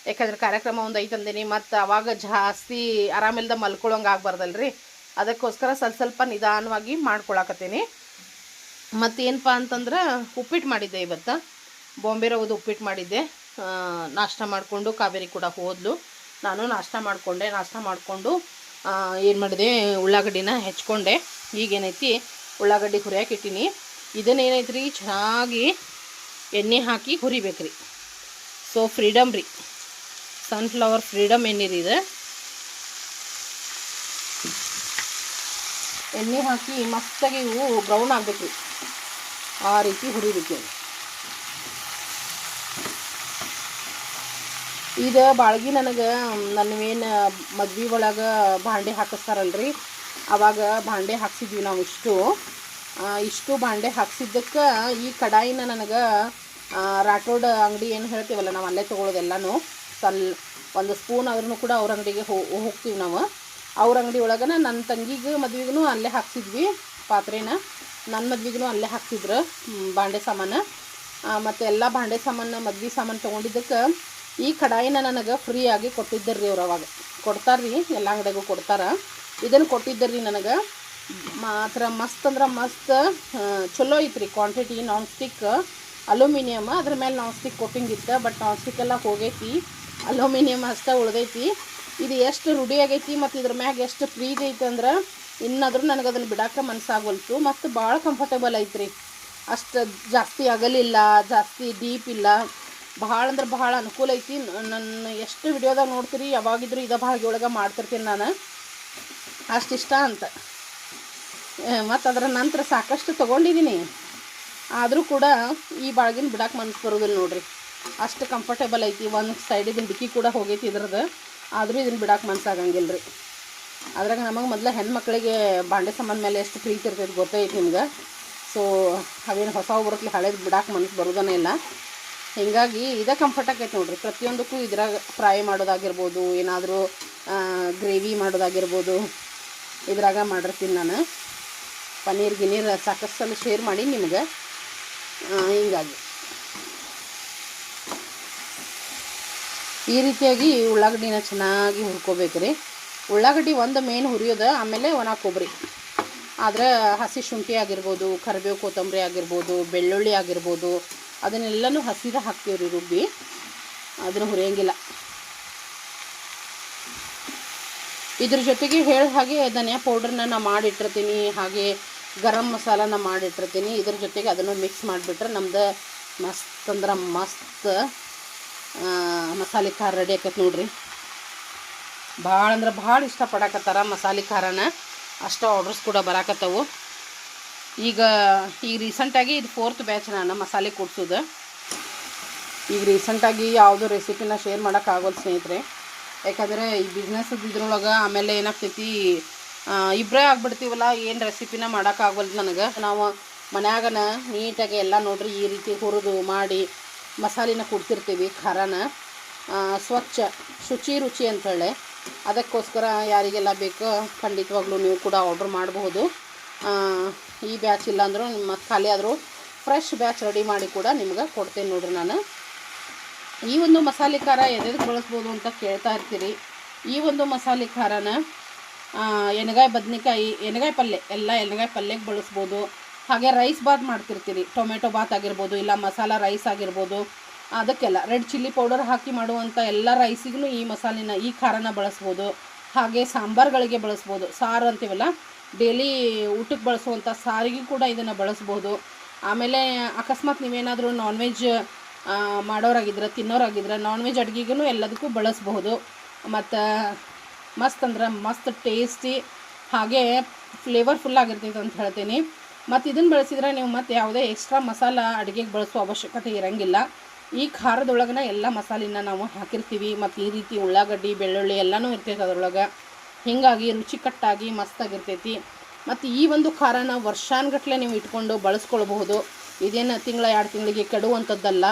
ಯಾಕಂದ್ರೆ ಕಾರ್ಯಕ್ರಮ ಒಂದು ಐತಂದೀನಿ, ಮತ್ತು ಅವಾಗ ಜಾಸ್ತಿ ಆರಾಮಿಲ್ದ ಮಲ್ಕೊಳ್ಳೋಂಗೆ ಆಗ್ಬಾರ್ದಲ್ರಿ. ಅದಕ್ಕೋಸ್ಕರ ಸ್ವಲ್ಪ ನಿಧಾನವಾಗಿ ಮಾಡ್ಕೊಳಕತ್ತೀನಿ. ಮತ್ತೇನಪ್ಪ ಅಂತಂದ್ರೆ ಉಪ್ಪಿಟ್ಟು ಮಾಡಿದ್ದೆ ಇವತ್ತು, ಬಾಂಬೆ ರವದ ಉಪ್ಪಿಟ್ಟು ಮಾಡಿದ್ದೆ. ನಾಷ್ಟ ಮಾಡಿಕೊಂಡು ಕಾವೇರಿ ಕೂಡ ಹೋದ್ಲು, ನಾನು ನಾಷ್ಟ ಮಾಡಿಕೊಂಡು ಏನು ಮಾಡಿದೆ, ಉಳ್ಳಾಗಡ್ಡಿನ ಹೆಚ್ಕೊಂಡೆ. ಈಗೇನೈತಿ ಉಳ್ಳಾಗಡ್ಡಿ ಹುರಿಯಾಕೆ ಇಟ್ಟೀನಿ. ಇದನ್ನೇನೈತೆ ರೀ, ಚೆನ್ನಾಗಿ ಎಣ್ಣೆ ಹಾಕಿ ಹುರಿಬೇಕ್ರಿ. ಸೊ ಫ್ರೀಡಮ್ ರೀ, ಸನ್ಫ್ಲವರ್ ಫ್ರೀಡಮ್ ಎಣ್ಣೆ ರೀ ಇದು. ಎಣ್ಣೆ ಹಾಕಿ ಮಸ್ತಾಗಿ ಇವು ಬ್ರೌನ್ ಆಗಬೇಕು, ಆ ರೀತಿ ಹುರಿಬೇಕು. ಇದು ಬಾಳ್ಗಿ ನನಗೆ ನನ್ನವೇನು ಮದ್ವೆ ಒಳಗೆ ಭಾಂಡೆ ಹಾಕಿಸ್ತಾರಲ್ರಿ, ಆವಾಗ ಭಾಂಡೆ ಹಾಕ್ಸಿದ್ವಿ ನಾವು ಇಷ್ಟು ಭಾಂಡೆ ಹಾಕ್ಸಿದ್ದಕ್ಕೆ ಈ ಕಡಾಯಿನ ನನಗೆ ರಾಠೋಡ್ ಅಂಗಡಿ ಏನು ಹೇಳ್ತೀವಲ್ಲ ನಾವು ಅಲ್ಲೇ ತೊಗೊಳೋದೆಲ್ಲನೂ ಒಂದು ಸ್ಪೂನ್ ಆದ್ರೂ ಕೂಡ ಅವ್ರ ಅಂಗಡಿಗೆ ಹೋಗ್ತೀವಿ ನಾವು. ಅವ್ರ ಅಂಗಡಿ ಒಳಗನ ನನ್ನ ತಂಗಿಗೆ ಮದ್ವೆಗೂ ಅಲ್ಲೇ ಹಾಕ್ಸಿದ್ವಿ ಪಾತ್ರೆನ, ನನ್ನ ಮದ್ವೆಗೂ ಅಲ್ಲೇ ಹಾಕ್ಸಿದ್ರು ಭಾಂಡೆ ಸಾಮಾನು. ಮತ್ತು ಎಲ್ಲ ಭಾಂಡೆ ಸಾಮಾನು ಮದ್ವೆ ಸಾಮಾನು ತೊಗೊಂಡಿದ್ದಕ್ಕೆ ಈ ಕಡಾಯಿನ ನನಗೆ ಫ್ರೀಯಾಗಿ ಕೊಟ್ಟಿದ್ದರ್ರಿ ಅವ್ರು. ಅವಾಗ ಕೊಡ್ತಾರ್ರಿ, ಎಲ್ಲ ಅಂಗಡಿಗೂ ಕೊಡ್ತಾರೆ. ಇದನ್ನು ಕೊಟ್ಟಿದ್ದರ್ರಿ ನನಗೆ. ಮಾತ್ರ ಮಸ್ತ್ ಅಂದ್ರೆ ಮಸ್ತ್ ಚಲೋ ಐತ್ರಿ ಕ್ವಾಂಟಿಟಿ. ನಾನ್ ಸ್ಟಿಕ್ ಅಲ್ಯೂಮಿನಿಯಮ್, ಅದ್ರ ಮೇಲೆ ನಾನ್ ಸ್ಟಿಕ್ ಕೋಟಿಂಗ್ ಇತ್ತು. ಬಟ್ ನಾನ್ ಸ್ಟಿಕ್ ಎಲ್ಲ ಹೋಗೈತಿ, ಅಲ್ಯೂಮಿನಿಯಮ್ ಅಷ್ಟೇ ಉಳ್ದೈತಿ. ಇದು ಎಷ್ಟು ರೂಢಿ ಆಗೈತಿ ಮತ್ತು ಇದ್ರ ಮ್ಯಾಗ ಎಷ್ಟು ಪ್ರೀತಿ ಐತೆ ಅಂದ್ರೆ ಇನ್ನಾದರೂ ನನಗೆ ಅದನ್ನು ಬಿಡೋಕೆ ಮನಸ್ಸಾಗೋಲ್ತು. ಮತ್ತು ಭಾಳ ಕಂಫರ್ಟೇಬಲ್ ಐತ್ರಿ. ಅಷ್ಟು ಜಾಸ್ತಿ ಅಗಲಿಲ್ಲ, ಜಾಸ್ತಿ ಡೀಪ್ ಇಲ್ಲ, ಭಾಳ ಅಂದ್ರೆ ಭಾಳ ಅನುಕೂಲ ಐತಿ. ನನ್ನ ಎಷ್ಟು ವಿಡಿಯೋದಾಗ ನೋಡ್ತೀರಿ ಯಾವಾಗಿದ್ರೂ ಇದೇ ಬಾಳ್ಗೆ ಒಳಗೆ ಮಾಡ್ತಿರ್ತೀನಿ ನಾನು, ಅಷ್ಟಿಷ್ಟ ಅಂತ. ಮತ್ತು ಅದರ ನಂತರ ಸಾಕಷ್ಟು ತೊಗೊಂಡಿದ್ದೀನಿ, ಆದರೂ ಕೂಡ ಈ ಬಾಳ್ಗಿನ ಬಿಡೋಕೆ ಮನಸ್ಸು ಬರೋದಿಲ್ಲ ನೋಡ್ರಿ. ಅಷ್ಟು ಕಂಫರ್ಟೇಬಲ್ ಐತಿ. ಒಂದು ಸೈಡಿದ ಹಿಡ್ಕಿ ಕೂಡ ಹೋಗೈತಿ ಇದ್ರದ್ದು, ಆದರೂ ಇದನ್ನು ಬಿಡೋಕೆ ಮನಸ್ಸಾಗಂಗಿಲ್ಲ ರೀ. ಅದ್ರಾಗ ನಮಗೆ ಮೊದಲು ಹೆಣ್ಮಕ್ಳಿಗೆ ಬಾಂಡೆ ಸಾಮಾನು ಮೇಲೆ ಎಷ್ಟು ಪ್ರೀತಿ ಇರ್ತೈತೆ ಗೊತ್ತೈತಿ ನಿಮ್ಗೆ. ಸೊ ಅವೇನು ಹೊಸ ಬರುತ್ತಲಿ ಹಳೇದು ಬಿಡೋಕೆ ಮನಸ್ಸು ಬರೋದನೇ ಇಲ್ಲ. ಹೀಗಾಗಿ ಇದೇ ಕಂಫರ್ಟ್ ಆಕೈತೆ ನೋಡ್ರಿ. ಪ್ರತಿಯೊಂದಕ್ಕೂ ಇದ್ರಾಗ ಫ್ರೈ ಮಾಡೋದಾಗಿರ್ಬೋದು, ಏನಾದರೂ ಗ್ರೇವಿ ಮಾಡೋದಾಗಿರ್ಬೋದು ಇದ್ರಾಗ ಮಾಡಿರ್ತೀನಿ ನಾನು. ಪನ್ನೀರ್ ಗಿನ್ನೀರ್ ಸಾಕಷ್ಟು ಸಲ ಶೇರ್ ಮಾಡಿ ನಿಮ್ಗೆ. ಹಿಂಗಾಗಿ ಈ ರೀತಿಯಾಗಿ ಉಳ್ಳಾಗಡ್ಡಿನ ಚೆನ್ನಾಗಿ ಹುರ್ಕೋಬೇಕ್ರಿ. ಉಳ್ಳಾಗಡ್ಡಿ ಒಂದು ಮೇನ್ ಹುರಿಯೋದು, ಆಮೇಲೆ ಒಣ ಕೊಬ್ಬರಿ. ಆದರೆ ಹಸಿ ಶುಂಠಿ ಆಗಿರ್ಬೋದು, ಕರಿಬೇವು ಕೊತ್ತಂಬರಿ ಆಗಿರ್ಬೋದು, ಬೆಳ್ಳುಳ್ಳಿ ಆಗಿರ್ಬೋದು, ಅದನ್ನೆಲ್ಲನೂ ಹಸಿದ ಹಾಕ್ತೀವಿ ರೀ ರುಬ್ಬಿ, ಅದನ್ನು ಹುರಿಯೋಂಗಿಲ್ಲ. ಇದ್ರ ಜೊತೆಗೆ ಹೇಳಿದ ಹಾಗೆ ಧನಿಯಾ ಪೌಡ್ರನ್ನ ನಾನು ಮಾಡಿಟ್ಟಿರ್ತೀನಿ, ಹಾಗೆ ಗರಂ ಮಸಾಲಾನ ಮಾಡಿಟ್ಟಿರ್ತೀನಿ. ಇದ್ರ ಜೊತೆಗೆ ಅದನ್ನು ಮಿಕ್ಸ್ ಮಾಡಿಬಿಟ್ರೆ ನಮ್ದು ಮಸ್ತ್ ಅಂದ್ರೆ ಮಸ್ತ್ ಮಸಾಲೆ ಖಾರ ರೆಡಿ ಆಕೈತೆ ನೋಡ್ರಿ. ಭಾಳ ಅಂದ್ರೆ ಭಾಳ ಇಷ್ಟಪಡಕತ್ತಾರ ಮಸಾಲೆ ಖಾರನ. ಅಷ್ಟು ಆರ್ಡ್ರಸ್ ಕೂಡ ಬರಾಕತ್ತವು. ಈಗ ರೀಸೆಂಟಾಗಿ ಇದು 4th ಬ್ಯಾಚ್ ನಾನು ಮಸಾಲೆ ಕೊಡ್ಸೋದು. ಈಗ ರೀಸೆಂಟಾಗಿ ಯಾವುದೋ ರೆಸಿಪಿನ ಶೇರ್ ಮಾಡೋಕ್ಕಾಗೋದು ಸ್ನೇಹಿತರೆ. ಯಾಕಂದರೆ ಈ ಬಿಸ್ನೆಸ್ ಇದ್ರೊಳಗೆ ಆಮೇಲೆ ಏನಾಗ್ತೈತಿ, ಇಬ್ಬರೇ ಆಗ್ಬಿಡ್ತೀವಲ್ಲ, ಏನು ರೆಸಿಪಿನ ಮಾಡೋಕ್ಕಾಗೋಲ್ದು ನನಗೆ. ನಾವು ಮನ್ಯಾಗನ ನೀಟಾಗಿ ಎಲ್ಲ ನೋಡ್ರಿ ಈ ರೀತಿ ಹುರಿದು ಮಾಡಿ ಮಸಾಲಿನ ಕೊಡ್ತಿರ್ತೀವಿ. ಖಾರನ ಸ್ವಚ್ಛ ಶುಚಿ ರುಚಿ ಅಂಥೇಳಿ. ಅದಕ್ಕೋಸ್ಕರ ಯಾರಿಗೆಲ್ಲ ಬೇಕೋ ಖಂಡಿತವಾಗ್ಲೂ ನೀವು ಕೂಡ ಆರ್ಡ್ರ್ ಮಾಡಬಹುದು. ಈ ಬ್ಯಾಚ್ ಇಲ್ಲಾಂದ್ರೂ ನಿಮ್ಮ ಖಾಲಿ ಆದರೂ ಫ್ರೆಶ್ ಬ್ಯಾಚ್ ರೆಡಿ ಮಾಡಿ ಕೂಡ ನಿಮ್ಗೆ ಕೊಡ್ತೇನೆ ನೋಡ್ರಿ ನಾನು. ಈ ಒಂದು ಮಸಾಲೆ ಖಾರ ಎದೆದಕ್ಕೆ ಬಳಸ್ಬೋದು ಅಂತ ಕೇಳ್ತಾ ಇರ್ತೀರಿ. ಈ ಒಂದು ಮಸಾಲೆ ಖಾರನ ಎಣ್ಗಾಯಿ ಬದ್ನೆಕಾಯಿ, ಎಣ್ಗಾಯಿ ಪಲ್ಯ, ಎಲ್ಲ ಎಣ್ಗಾಯಿ ಪಲ್ಯಕ್ಕೆ ಬಳಸ್ಬೋದು. ಹಾಗೆ ರೈಸ್ ಬಾತ್ ಮಾಡ್ತಿರ್ತೀರಿ, ಟೊಮೆಟೊ ಬಾತ್ ಆಗಿರ್ಬೋದು, ಇಲ್ಲ ಮಸಾಲ ರೈಸ್ ಆಗಿರ್ಬೋದು, ಅದಕ್ಕೆಲ್ಲ ರೆಡ್ ಚಿಲ್ಲಿ ಪೌಡರ್ ಹಾಕಿ ಮಾಡುವಂಥ ಎಲ್ಲ ರೈಸಿಗೂ ಈ ಮಸಾಲಿನ, ಈ ಖಾರನ ಬಳಸ್ಬೋದು. ಹಾಗೆ ಸಾಂಬಾರುಗಳಿಗೆ ಬಳಸ್ಬೋದು. ಸಾರು ಅಂತೀವಲ್ಲ, ಡೈಲಿ ಊಟಕ್ಕೆ ಬಳಸುವಂಥ ಸಾರಿಗೂ ಕೂಡ ಇದನ್ನು ಬಳಸ್ಬೋದು. ಆಮೇಲೆ ಅಕಸ್ಮಾತ್ ನೀವೇನಾದರೂ ನಾನ್ ವೆಜ್ ಮಾಡೋರಾಗಿದ್ರೆ, ತಿನ್ನೋರಾಗಿದ್ರೆ ನಾನ್ ವೆಜ್ ಅಡುಗೆಗೂ ಎಲ್ಲದಕ್ಕೂ ಬಳಸಬಹುದು. ಮತ್ತು ಮಸ್ತ್ ಅಂದ್ರೆ ಮಸ್ತ್ ಟೇಸ್ಟಿ, ಹಾಗೆ ಫ್ಲೇವರ್ಫುಲ್ ಆಗಿರ್ತೈತೆ ಅಂತ ಹೇಳ್ತೀನಿ. ಮತ್ತು ಇದನ್ನು ಬಳಸಿದ್ರೆ ನೀವು ಮತ್ತು ಯಾವುದೇ ಎಕ್ಸ್ಟ್ರಾ ಮಸಾಲ ಅಡುಗೆಗೆ ಬಳಸೋ ಅವಶ್ಯಕತೆ ಇರೋಂಗಿಲ್ಲ. ಈ ಖಾರದೊಳಗನ ಎಲ್ಲ ಮಸಾಲಿನ ನಾವು ಹಾಕಿರ್ತೀವಿ. ಮತ್ತು ಈ ರೀತಿ ಉಳ್ಳಾಗಡ್ಡಿ, ಬೆಳ್ಳುಳ್ಳಿ ಎಲ್ಲನೂ ಇರ್ತೈತೆ ಅದರೊಳಗೆ. ಹೀಗಾಗಿ ರುಚಿಕಟ್ಟಾಗಿ ಮಸ್ತಾಗಿರ್ತೈತಿ. ಮತ್ತು ಈ ಒಂದು ಖಾರನ ವರ್ಷಾನುಗಟ್ಟಲೆ ನೀವು ಇಟ್ಕೊಂಡು ಬಳಸ್ಕೊಳ್ಬಹುದು. ಇದೇನು ತಿಂಗಳ 2 ತಿಂಗಳಿಗೆ ಕೆಡುವಂಥದ್ದಲ್ಲ.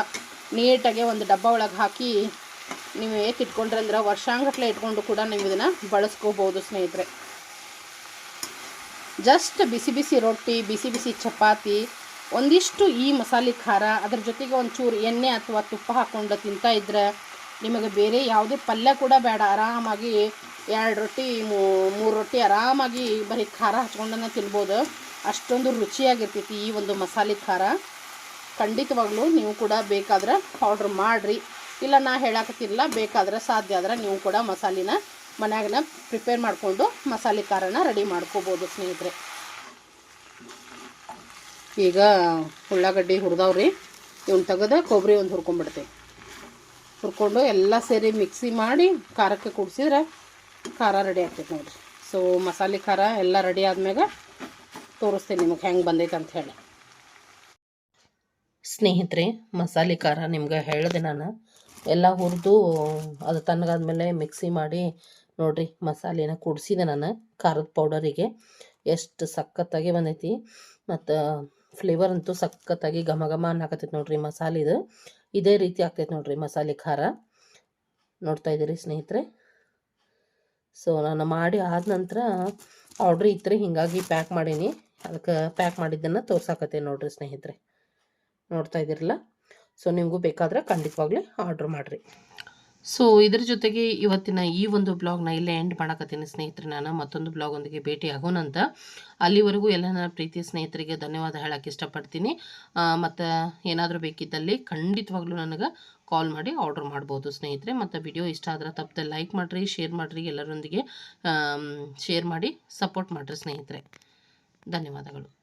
ನೀಟಾಗೆ ಒಂದು ಡಬ್ಬ ಒಳಗೆ ಹಾಕಿ ನೀವು ಏತಿಟ್ಕೊಂಡ್ರೆ ಅಂದ್ರೆ ವರ್ಷಾನುಗಟ್ಟಲೆ ಇಟ್ಕೊಂಡು ಕೂಡ ನೀವು ಇದನ್ನು ಬಳಸ್ಕೋಬೋದು ಸ್ನೇಹಿತರೆ. ಜಸ್ಟ್ ಬಿಸಿ ಬಿಸಿ ರೊಟ್ಟಿ, ಬಿಸಿ ಬಿಸಿ ಚಪಾತಿ, ಒಂದಿಷ್ಟು ಈ ಮಸಾಲೆ ಖಾರ, ಅದ್ರ ಜೊತೆಗೆ ಒಂಚೂರು ಎಣ್ಣೆ ಅಥವಾ ತುಪ್ಪ ಹಾಕ್ಕೊಂಡು ತಿಂತಾ ಇದ್ದರೆ ನಿಮಗೆ ಬೇರೆ ಯಾವುದೇ ಪಲ್ಯ ಕೂಡ ಬೇಡ. ಆರಾಮಾಗಿ 2 ರೊಟ್ಟಿ 3 ರೊಟ್ಟಿ ಆರಾಮಾಗಿ ಬರೀ ಖಾರ ಹಚ್ಕೊಂಡನ್ನು ತಿನ್ಬೋದು. ಅಷ್ಟೊಂದು ರುಚಿಯಾಗಿರ್ತೈತಿ ಈ ಒಂದು ಮಸಾಲೆ ಖಾರ. ಖಂಡಿತವಾಗ್ಲೂ ನೀವು ಕೂಡ ಬೇಕಾದ್ರೆ ಆರ್ಡ್ರ್ ಮಾಡಿರಿ. ಇಲ್ಲ ನಾ ಹೇಳಕತ್ತಿರಲ್ಲ, ಬೇಕಾದ್ರೆ ಸಾಧ್ಯ ಆದ್ರೆ ನೀವು ಕೂಡ ಮಸಾಲಿನ ಮನ್ಯಾಗನ ಪ್ರಿಪೇರ್ ಮಾಡಿಕೊಂಡು ಮಸಾಲೆ ಖಾರನ ರೆಡಿ ಮಾಡ್ಕೋಬೋದು ಸ್ನೇಹಿತರೆ. ಈಗ ಉಳ್ಳಾಗಡ್ಡಿ ಹುರಿದವ್ರಿ, ಇವನ್ನ ತೆಗೆದು ಕೊಬ್ಬರಿ ಒಂದು ಹುರ್ಕೊಂಡ್ಬಿಡ್ತೇವೆ. ಹುರ್ಕೊಂಡು ಎಲ್ಲ ಸೇರಿ ಮಿಕ್ಸಿ ಮಾಡಿ ಖಾರಕ್ಕೆ ಕುಡಿಸಿದ್ರೆ ಖಾರ ರೆಡಿ ಆಗ್ತೈತೆ ನೋಡಿರಿ. ಸೊ ಮಸಾಲೆ ಖಾರ ಎಲ್ಲ ರೆಡಿ ಆದ್ಮೇಲೆ ತೋರಿಸ್ತೀನಿ ನಿಮಗೆ ಹೆಂಗೆ ಬಂದೈತೆ ಅಂತ ಹೇಳಿ. ಸ್ನೇಹಿತರೆ, ಮಸಾಲೆ ಖಾರ ನಿಮ್ಗೆ ಹೇಳಿದೆ ನಾನು. ಎಲ್ಲ ಹುರಿದು ಅದು ತಣ್ಣಗಾದ್ಮೇಲೆ ಮಿಕ್ಸಿ ಮಾಡಿ ನೋಡಿರಿ ಮಸಾಲೆನ ಕುಡಿಸಿದೆ ನಾನು ಖಾರದ ಪೌಡರಿಗೆ. ಎಷ್ಟು ಸಖತ್ತಾಗಿ ಬಂದೈತಿ. ಮತ್ತು ಫ್ಲೇವರ್ ಅಂತೂ ಸಖತ್ತಾಗಿ ಘಮ ಘಮ ಅನ್ನಕತ್ತೈತೆ ನೋಡಿರಿ ಮಸಾಲೆದು. ಇದೇ ರೀತಿ ಆಗ್ತೈತೆ ನೋಡಿರಿ ಮಸಾಲೆ ಖಾರ. ನೋಡ್ತಾ ಇದ್ದೀರಿ ಸ್ನೇಹಿತರೆ. ಸೊ ನಾನು ಮಾಡಿ ಆದ ನಂತರ ಆರ್ಡ್ರ್ ಇತ್ತು ಹೀಗಾಗಿ ಪ್ಯಾಕ್ ಮಾಡೀನಿ. ಅದಕ್ಕೆ ಪ್ಯಾಕ್ ಮಾಡಿದ್ದನ್ನು ತೋರ್ಸಾಕತ್ತೇನೆ ನೋಡಿರಿ ಸ್ನೇಹಿತರೆ. ನೋಡ್ತಾ ಇದ್ದೀರಲ್ಲ. ಸೊ ನಿಮಗೂ ಬೇಕಾದರೆ ಖಂಡಿತವಾಗ್ಲೂ ಆರ್ಡ್ರ್ ಮಾಡಿರಿ. ಸೊ ಇದ್ರ ಜೊತೆಗೆ ಇವತ್ತಿನ ಈ ಒಂದು ಬ್ಲಾಗ್ನ ಇಲ್ಲೇ ಎಂಡ್ ಮಾಡಕತ್ತೀನಿ ಸ್ನೇಹಿತರೆ. ನಾನು ಮತ್ತೊಂದು ಬ್ಲಾಗೊಂದಿಗೆ ಭೇಟಿ ಆಗೋಣಂತ. ಅಲ್ಲಿವರೆಗೂ ಎಲ್ಲ ನನ್ನ ಪ್ರೀತಿಯ ಸ್ನೇಹಿತರಿಗೆ ಧನ್ಯವಾದ ಹೇಳಕ್ಕೆ ಇಷ್ಟಪಡ್ತೀನಿ. ಮತ್ತು ಏನಾದರೂ ಬೇಕಿದ್ದಲ್ಲಿ ಖಂಡಿತವಾಗ್ಲೂ ನನಗೆ ಕಾಲ್ ಮಾಡಿ ಆರ್ಡ್ರ್ ಮಾಡ್ಬೋದು ಸ್ನೇಹಿತರೆ. ಮತ್ತು ವಿಡಿಯೋ ಇಷ್ಟ ಆದ್ರೆ ತಪ್ಪದೆ ಲೈಕ್ ಮಾಡಿರಿ, ಶೇರ್ ಮಾಡಿರಿ, ಎಲ್ಲರೊಂದಿಗೆ ಶೇರ್ ಮಾಡಿ ಸಪೋರ್ಟ್ ಮಾಡಿರಿ ಸ್ನೇಹಿತರೆ. ಧನ್ಯವಾದಗಳು.